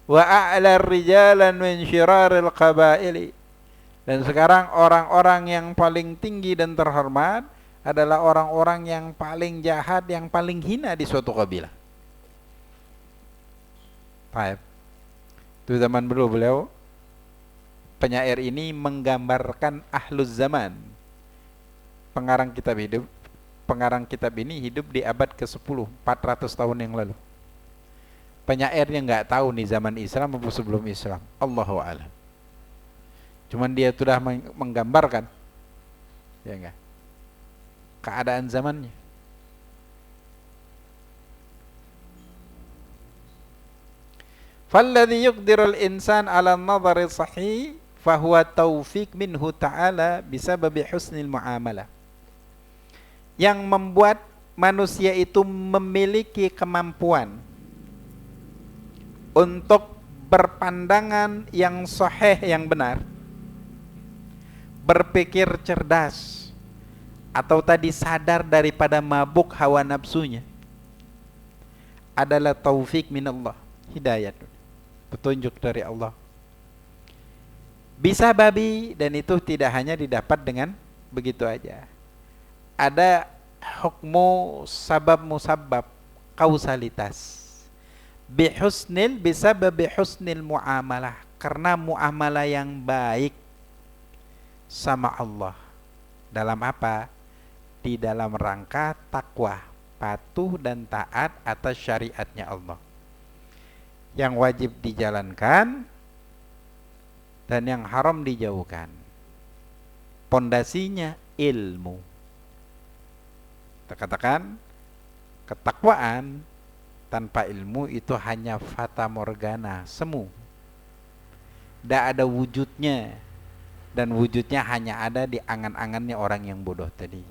Wa a'la rijalan min syiraril qabaili. Dan sekarang orang-orang yang paling tinggi dan terhormat adalah orang-orang yang paling jahat, yang paling hina di suatu kabilah. Baik. Itu zaman dulu beliau penyair ini menggambarkan ahluz zaman. Pengarang kitab ini hidup di abad ke-10, 400 tahun yang lalu. Penyairnya nggak tahu nih zaman Islam atau sebelum Islam. Allahu a'lam. Cuman dia sudah menggambarkan, ya enggak, keadaan zamannya. Falladhi yuqdirul insan ala an-nadhari sahih fahuwa taufiq minhu ta'ala bisababi husnil muamalah. Yang membuat manusia itu memiliki kemampuan untuk berpandangan yang sahih, yang benar, berpikir cerdas, atau tadi sadar daripada mabuk hawa nafsunya, adalah taufik minallah, hidayah, petunjuk dari Allah. Bisa babi, dan itu tidak hanya didapat dengan begitu aja. Ada hukmu sabab musabab, kausalitas. Bisa babi husnil muamalah, karena muamalah yang baik sama Allah. Dalam apa? Di dalam rangka takwa, patuh dan taat atas syariatnya Allah. Yang wajib dijalankan dan yang haram dijauhkan. Pondasinya ilmu. Kita katakan ketakwaan tanpa ilmu itu hanya fata morgana, semu. Tidak ada wujudnya, dan wujudnya hanya ada di angan-angannya orang yang bodoh tadi.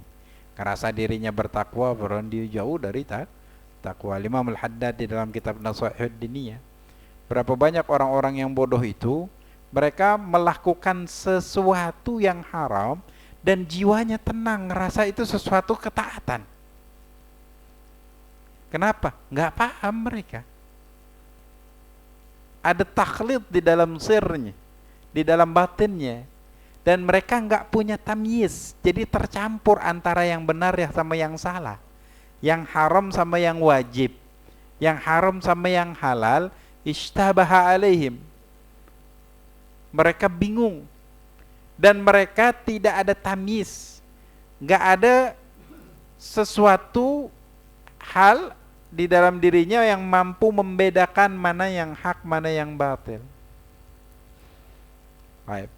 Merasa dirinya bertakwa, padahal dia jauh dari takwa. Imam Al-Haddad di dalam kitab Nasihat Diniyah, berapa banyak orang-orang yang bodoh itu, mereka melakukan sesuatu yang haram dan jiwanya tenang, ngerasa itu sesuatu ketaatan. Kenapa? Nggak paham mereka. Ada taklid di dalam sirnya, di dalam batinnya, dan mereka nggak punya tamyiz. Jadi tercampur antara yang benar sama yang salah, yang haram sama yang wajib, yang haram sama yang halal. Ishtabaha alaihim. Mereka bingung, dan mereka tidak ada tamyiz, nggak ada sesuatu hal di dalam dirinya yang mampu membedakan mana yang hak, mana yang batil. Baik.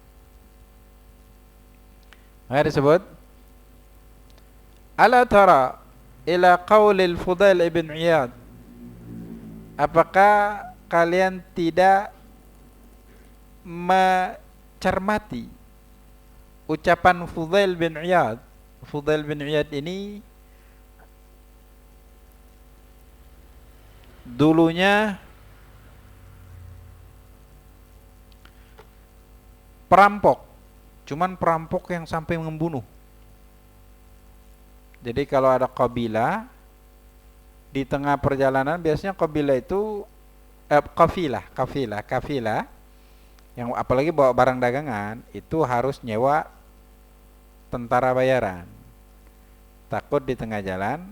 Maka disebut ala tara ila qaulil Fudail ibn Iyad. Apakah kalian tidak mencermati ucapan Fudail bin Iyad? Fudail bin Iyad ini dulunya perampok, cuman perampok yang sampai membunuh. Jadi kalau ada kabilah di tengah perjalanan, biasanya kabilah itu kafilah yang apalagi bawa barang dagangan, itu harus nyewa tentara bayaran. Takut di tengah jalan,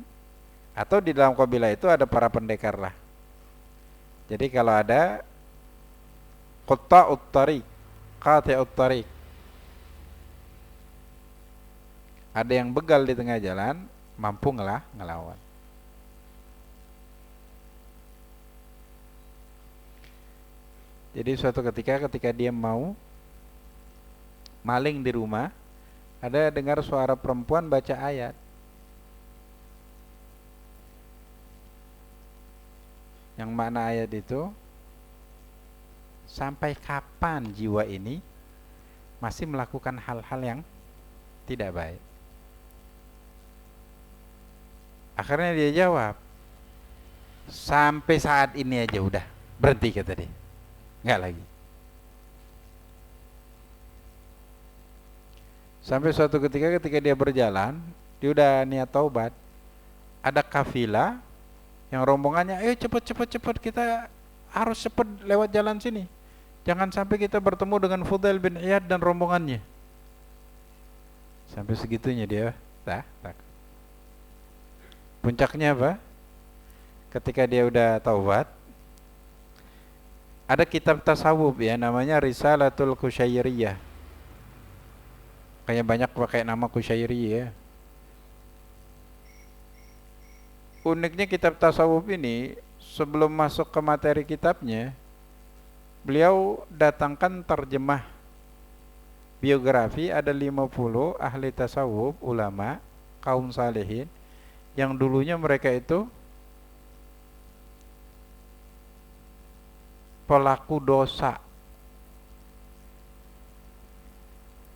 atau di dalam kabilah itu ada para pendekar lah. Jadi kalau ada qati'ut tariq, ada yang begal di tengah jalan, mampu ngelawan. Jadi suatu ketika dia mau maling di rumah, ada dengar suara perempuan baca ayat. Yang mana ayat itu, sampai kapan jiwa ini masih melakukan hal-hal yang tidak baik? Akhirnya dia jawab, sampai saat ini aja udah, berhenti kata dia, nggak lagi. Sampai suatu ketika dia berjalan, dia udah niat taubat, ada kafilah yang rombongannya, ayo cepet kita harus cepet lewat jalan sini, jangan sampai kita bertemu dengan Fudail bin Iyad dan rombongannya. Sampai segitunya dia tak. Puncaknya apa? Ketika dia udah taubat, ada kitab tasawuf ya, namanya Risalatul Qusyairiyah. Kayak banyak pakai nama Qusyairi ya. Uniknya kitab tasawuf ini, sebelum masuk ke materi kitabnya, beliau datangkan terjemah biografi, ada 50 ahli tasawuf, ulama, kaum salihin, yang dulunya mereka itu pelaku dosa,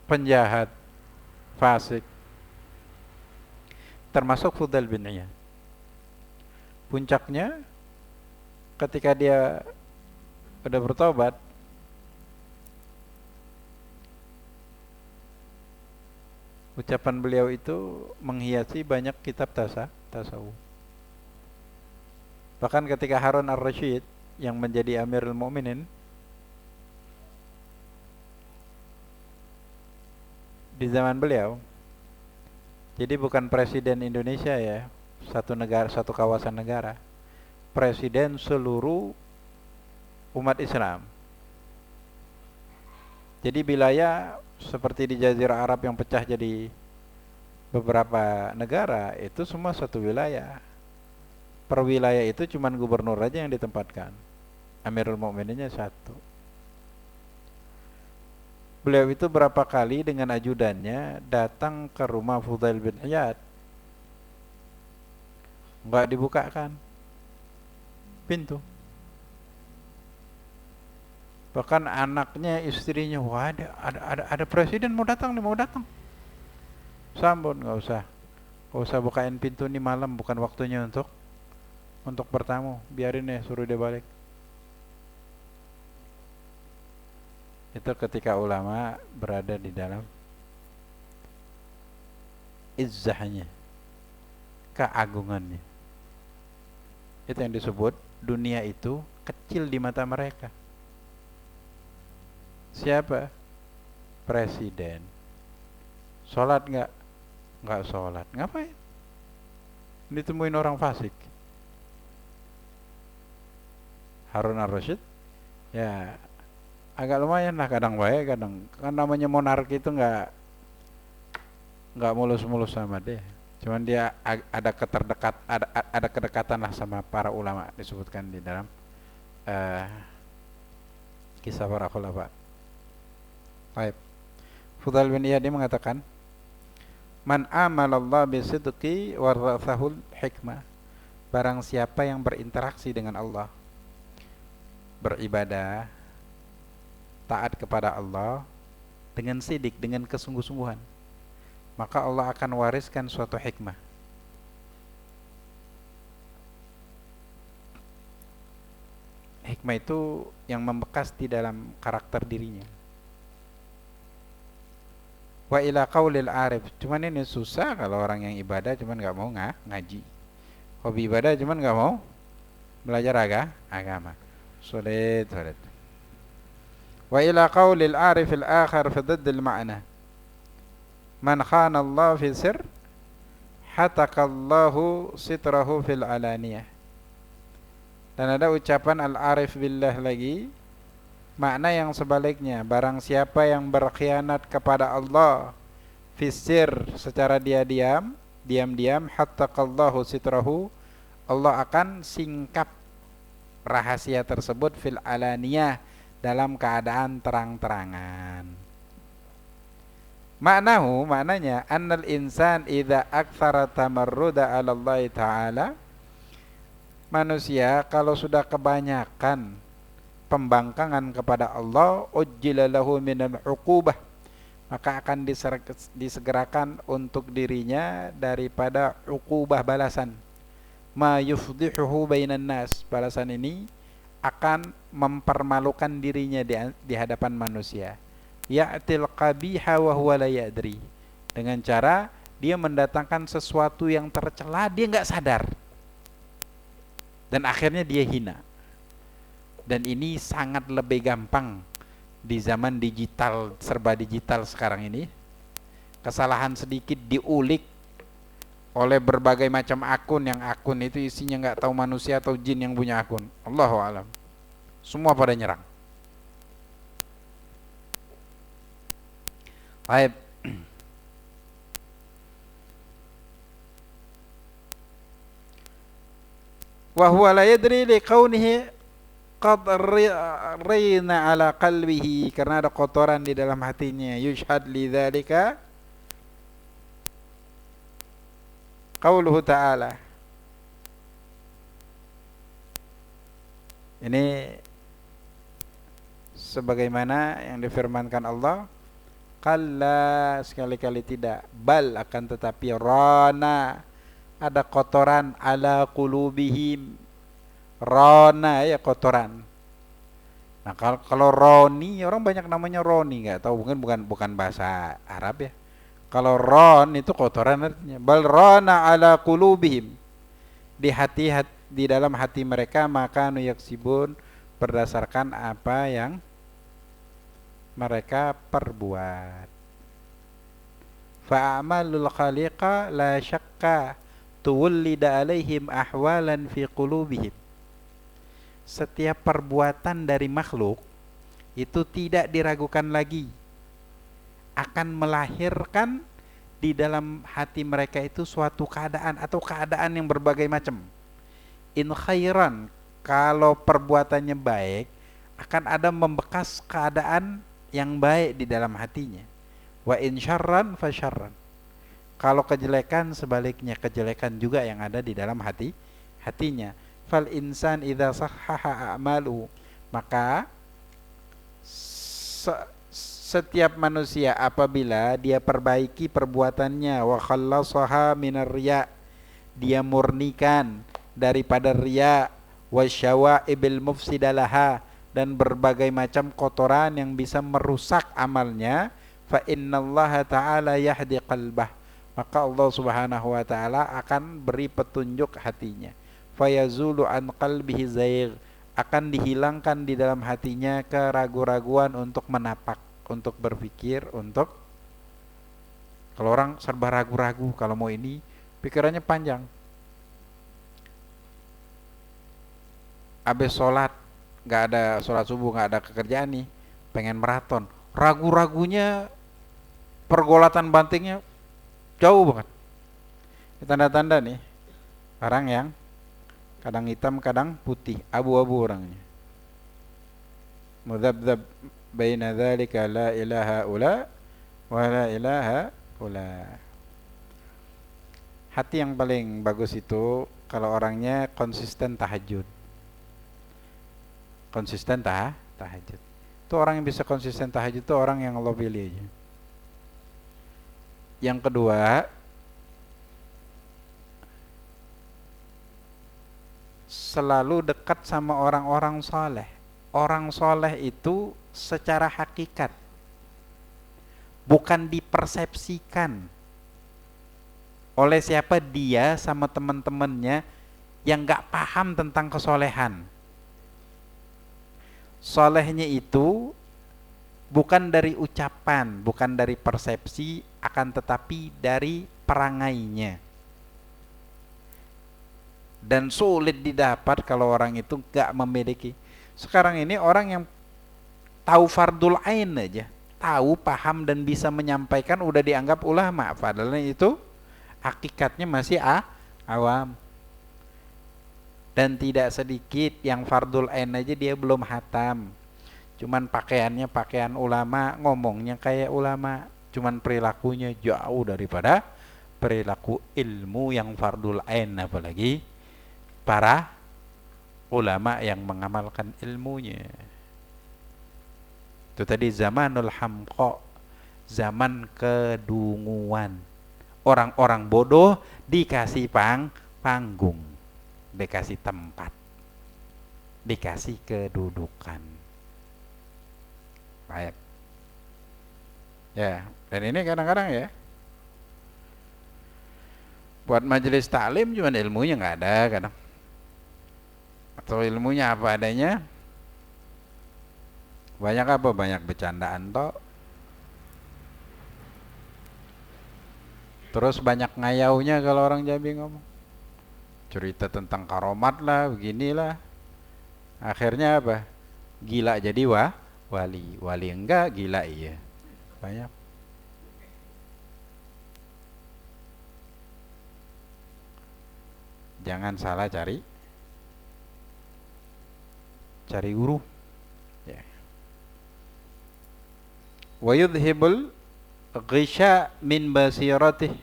penjahat, fasik, termasuk Fudail bin Iyad. Puncaknya ketika dia udah bertobat, ucapan beliau itu menghiasi banyak kitab tasawuf. Bahkan ketika Harun ar-Rasyid yang menjadi Amirul Mukminin di zaman beliau, jadi bukan presiden Indonesia ya, satu negara, satu kawasan negara, presiden seluruh umat Islam. Jadi wilayah seperti di Jazirah Arab yang pecah jadi beberapa negara, itu semua satu wilayah. Per wilayah itu cuman gubernur aja yang ditempatkan, Amirul Mukmininnya satu. Beliau itu berapa kali dengan ajudannya datang ke rumah Fudail bin Iyad, nggak dibukakan pintu. Bahkan anaknya, istrinya, wah ada presiden mau datang nih, mau datang. Sambut, nggak usah bukain pintu nih, malam bukan waktunya untuk bertamu, biarin ya, suruh dia balik. Itu ketika ulama berada di dalam izzahnya, keagungannya. Itu yang disebut dunia itu kecil di mata mereka. Siapa? Presiden. Sholat nggak? Nggak sholat. Ngapain? Ditemuin orang fasik. Harun ar-Rasyid ya agak lumayan lah, kadang baik, kadang kan namanya monarki itu nggak mulus-mulus sama dia. Cuman dia ada kedekatan lah sama para ulama, disebutkan di dalam kisah para khulafa. Baik. Fudail bin Iyad mengatakan, man amalallah bisidqi warathahul hikmah. Barang siapa yang berinteraksi dengan Allah, beribadah, taat kepada Allah dengan sidik, dengan kesungguh-sungguhan, maka Allah akan wariskan suatu hikmah. Hikmah itu yang membekas di dalam karakter dirinya. Wa ila qaulil arif, cuman ini susah kalau orang yang ibadah cuman nggak mau ngaji, hobi ibadah cuman nggak mau belajar agama, sulit. Wa ila qaulil arif al akhar fi dhadd al ma'na, man khana Allah fi sir hatakallahu sitrahu fil alaniyah. Dan ada ucapan al-arif billah lagi, makna yang sebaliknya, barang siapa yang berkhianat kepada Allah fisir, secara diam-diam, hattaqallahu sitrahu, Allah akan singkap rahasia tersebut fil alaniyah, dalam keadaan terang-terangan. Maknanya annal insan idza aktsara tamarruda 'ala Allah taala, manusia kalau sudah kebanyakan pembangkangan kepada Allah, ujjila lahu minal 'uqubah, maka akan disegerakan untuk dirinya daripada 'uqubah, balasan. Ma yufdihuhu bainan nas, balasan ini akan mempermalukan dirinya di hadapan manusia. Ya'til qabiha wa huwa la yadri, dengan cara dia mendatangkan sesuatu yang tercela, dia nggak sadar, dan akhirnya dia hina. Dan ini sangat lebih gampang di zaman digital, serba digital sekarang ini. Kesalahan sedikit diulik oleh berbagai macam akun, yang akun itu isinya nggak tahu manusia atau jin yang punya akun, Allahu a'lam. Semua pada nyerang. Baik. Wa huwa la yadri li kaunihi qad rina ala qalbihi, karena ada kotoran di dalam hatinya. Yushhad li dzalika qauluhu ta'ala. Ini sebagaimana yang difirmankan Allah, kalla, sekali-kali tidak, bal, akan tetapi, rana, ada kotoran, ala qulubihim, rona ya kotoran. Nah kalau roni, orang banyak namanya roni, nggak tahu, bukan bahasa Arab ya. Kalau ron itu kotoran artinya. Bal rona ala qulubihim, di dalam hati mereka, maka nuyaksibun, berdasarkan apa yang mereka perbuat. Fa'amalul khaliqa la syakka tuwallida alaihim ahwalan fi qulubihim. Setiap perbuatan dari makhluk itu tidak diragukan lagi, akan melahirkan di dalam hati mereka itu suatu keadaan atau keadaan yang berbagai macam. In khairan, kalau perbuatannya baik, akan ada membekas keadaan yang baik di dalam hatinya. Wa in syarran fa syarran, kalau kejelekan, sebaliknya kejelekan juga yang ada di dalam hatinya. Fal insan idza sahhaha a'malu, maka setiap manusia apabila dia perbaiki perbuatannya, wa khallasaha minar riya, dia murnikan daripada riya, wa syawaibil mufsidalaha, dan berbagai macam kotoran yang bisa merusak amalnya, fa innallaha ta'ala yahdi qalbah, maka Allah Subhanahu wa taala akan beri petunjuk hatinya. Fayazulu an qalbihi zaigh, akan dihilangkan di dalam hatinya keraguan-raguan untuk menapak, untuk berpikir, untuk, kalau orang serba ragu-ragu, kalau mau ini pikirannya panjang. Habis sholat, nggak ada sholat subuh, nggak ada kekerjaan nih, pengen maraton, ragu-ragunya, pergolatan bantingnya jauh banget. Tanda-tanda nih orang yang kadang hitam kadang putih, abu-abu orangnya. Mudzabdzab baina dzalika, la ilaha ula wa la ilaha ula. Hati yang paling bagus itu kalau orangnya konsisten tahajud. Konsisten tahajud. Itu orang yang bisa konsisten tahajud itu orang yang Allah pilih aja. Yang kedua, selalu dekat sama orang-orang soleh. Orang soleh itu secara hakikat, bukan dipersepsikan oleh siapa dia sama teman-temannya yang gak paham tentang kesolehan. Solehnya itu bukan dari ucapan, bukan dari persepsi, akan tetapi dari perangainya. Dan sulit didapat kalau orang itu gak memiliki. Sekarang ini orang yang tahu fardul ain aja, tahu, paham, dan bisa menyampaikan udah dianggap ulama, padahal itu hakikatnya masih awam. Dan tidak sedikit yang fardul ain aja dia belum hatam. Cuman pakaiannya pakaian ulama, ngomongnya kayak ulama, cuman perilakunya jauh daripada perilaku ilmu yang fardul ain, apalagi para ulama yang mengamalkan ilmunya. Itu tadi zamanul hamqa, zaman kedunguan. Orang-orang bodoh dikasih panggung, dikasih tempat, dikasih kedudukan. Baik. Ya, dan ini kadang-kadang ya, buat majelis taklim cuman ilmunya nggak ada kadang. Atau ilmunya apa adanya. Banyak apa? Banyak bercandaan toh. Terus banyak ngayaunya kalau orang Jambi ngomong. Cerita tentang karomat lah, beginilah. Akhirnya apa? Gila jadi wali. Wali enggak, gila iya. Banyak. Jangan salah cari guru. Ya. Wa yudhibul ghisha min basiratih.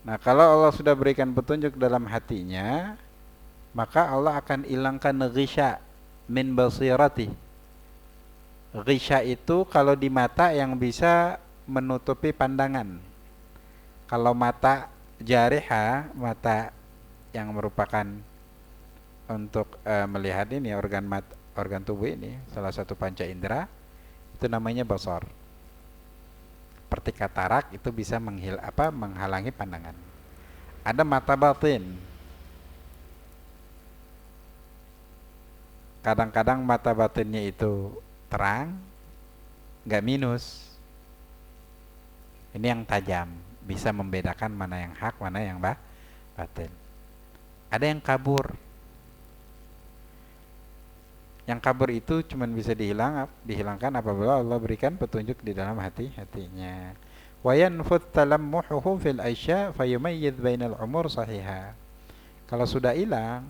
Nah, kalau Allah sudah berikan petunjuk dalam hatinya, maka Allah akan hilangkan ghisha min basiratih. Ghisha itu kalau di mata yang bisa menutupi pandangan. Kalau mata jariha, mata yang merupakan untuk melihat ini organ tubuh ini, salah satu panca indera, itu namanya basar. Seperti katarak itu bisa menghalangi pandangan. Ada mata batin. Kadang-kadang mata batinnya itu terang, nggak minus. Ini yang tajam, bisa membedakan mana yang hak, mana yang batin. Ada yang kabur. Yang kabur itu cuma bisa dihilangkan apabila Allah berikan petunjuk di dalam hatinya. Wa yanfut talammuhu fil asya fayumayyidz bainal umur sahiha. Kalau sudah hilang,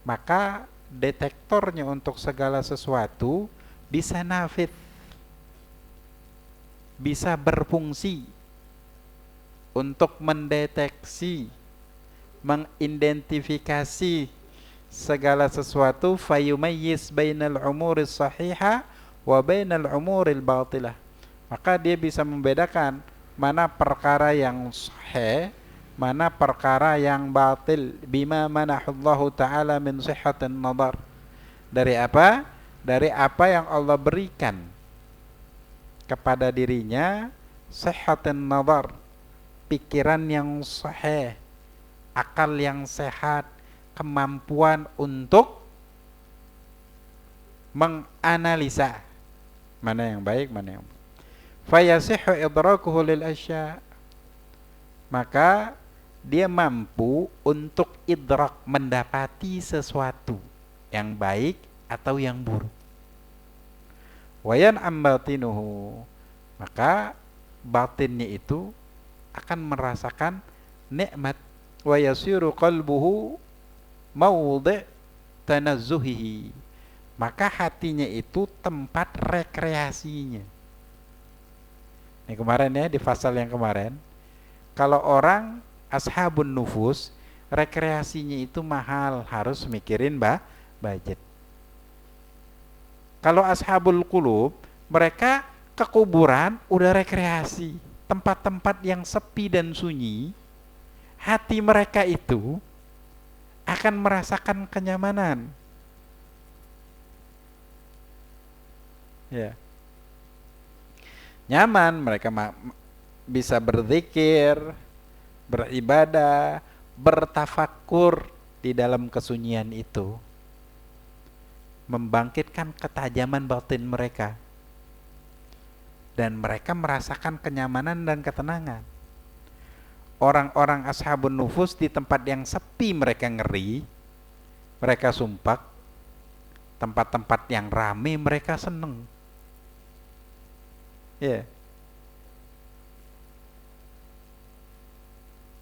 maka detektornya untuk segala sesuatu bisa nafid, bisa berfungsi untuk mendeteksi, mengidentifikasi segala sesuatu, fayumayyiz bainal umuris sahiha wa bainal umuril batilah. Maka dia bisa membedakan mana perkara yang sahih, mana perkara yang batil, bima manahullahu ta'ala min sihhatin nadar. Dari apa? Dari apa yang Allah berikan kepada dirinya, sihhatin nadar, pikiran yang sahih, akal yang sehat, kemampuan untuk menganalisa mana yang baik, mana yang buruk. Fayasihhu idrakuhu lil asya, maka dia mampu untuk idrak, mendapati sesuatu yang baik atau yang buruk. Wayan ambatinuhu, maka batinnya itu akan merasakan nikmat. Wa yasiru qalbuhu maudhi' tanazzuhihi, maka hatinya itu tempat rekreasinya. Ini kemarin ya, di pasal yang kemarin, kalau orang ashabun nufus, rekreasinya itu mahal, harus mikirin budget. Kalau ashabul qulub, mereka ke kuburan udah rekreasi, tempat-tempat yang sepi dan sunyi, hati mereka itu akan merasakan kenyamanan. Ya. Nyaman, mereka bisa berzikir, beribadah, bertafakur di dalam kesunyian itu, membangkitkan ketajaman batin mereka, dan mereka merasakan kenyamanan dan ketenangan. Orang-orang ashabun nufus di tempat yang sepi mereka ngeri, mereka sumpah. Tempat-tempat yang rame mereka seneng. Ya.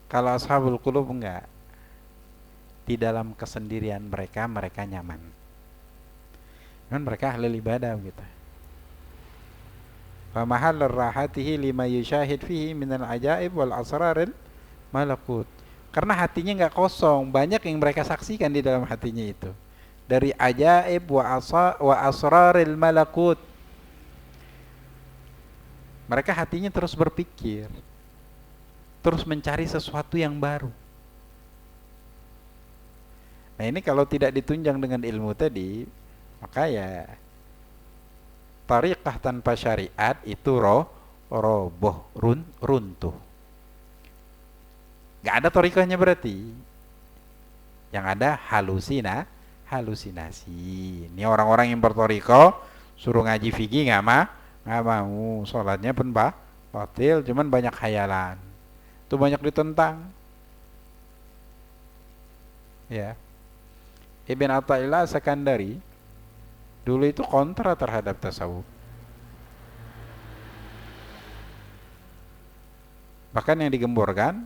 Kalau ashabul qulub enggak. Di dalam kesendirian mereka nyaman. Cuman mereka ahli ibadah gitu. Fa mahallur rahatihi lima yusyahid fihi minal ajaib wal asraril malakut. Karena hatinya nggak kosong, banyak yang mereka saksikan di dalam hatinya itu. Dari ajaib wa asraril malakut. Mereka hatinya terus berpikir, terus mencari sesuatu yang baru. Nah ini kalau tidak ditunjang dengan ilmu tadi, maka ya tariqah tanpa syariat itu roboh, runtuh. Gak ada tariqahnya berarti. Yang ada halusinasi. Ini orang-orang yang bertariqah suruh ngaji fikih nggak mau, sholatnya pun batil, cuman banyak khayalan. Itu banyak ditentang. Ya. Ibn Athaillah Sakandari dulu itu kontra terhadap tasawuf. Bahkan yang digemborkan,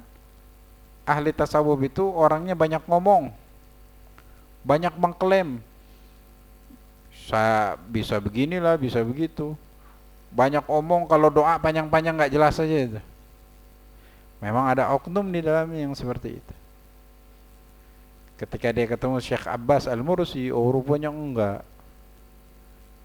ahli tasawuf itu orangnya banyak ngomong, banyak mengklaim. Saya bisa beginilah, bisa begitu. Banyak omong, kalau doa panjang-panjang nggak jelas saja itu. Memang ada oknum di dalamnya yang seperti itu. Ketika dia ketemu Syekh Abbas Al-Mursi, oh rupanya enggak.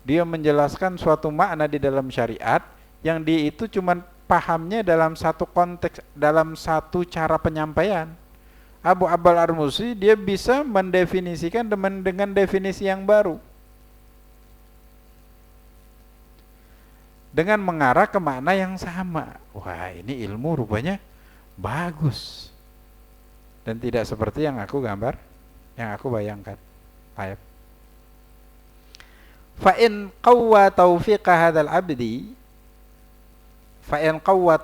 Dia menjelaskan suatu makna di dalam syariat yang dia itu cuma pahamnya dalam satu konteks, dalam satu cara penyampaian. Abu Abbal Al-Mursi dia bisa mendefinisikan dengan definisi yang baru, dengan mengarah ke makna yang sama. Wah, ini ilmu rupanya bagus dan tidak seperti yang aku bayangkan. Baik. Fa in qawwa taufiq hadzal abdi فإن قوى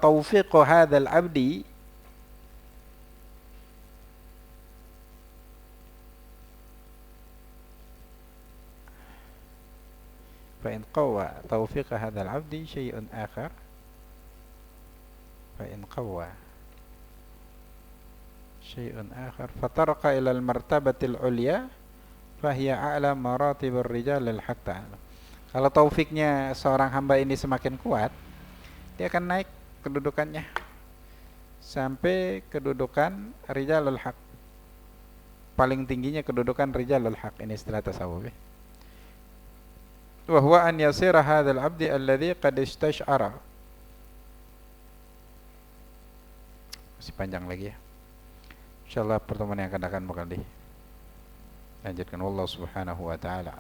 توفيق هذا العبد شيء آخر فترق إلى المرتبة العليا فهي أعلى مراتب الرجال الحق تعالى. Kalau taufiknya seorang hamba ini semakin kuat, dia akan naik kedudukannya sampai kedudukan rijalul haq. Paling tingginya kedudukan rijalul haq, ini istilah tasawuf. Wa huwa an yasira hadzal abdi alladhi qad istash'ara. Masih panjang lagi ya. Insyaallah pertemuan yang akan bakal dilanjutkan. Wallahu subhanahu wa ta'ala.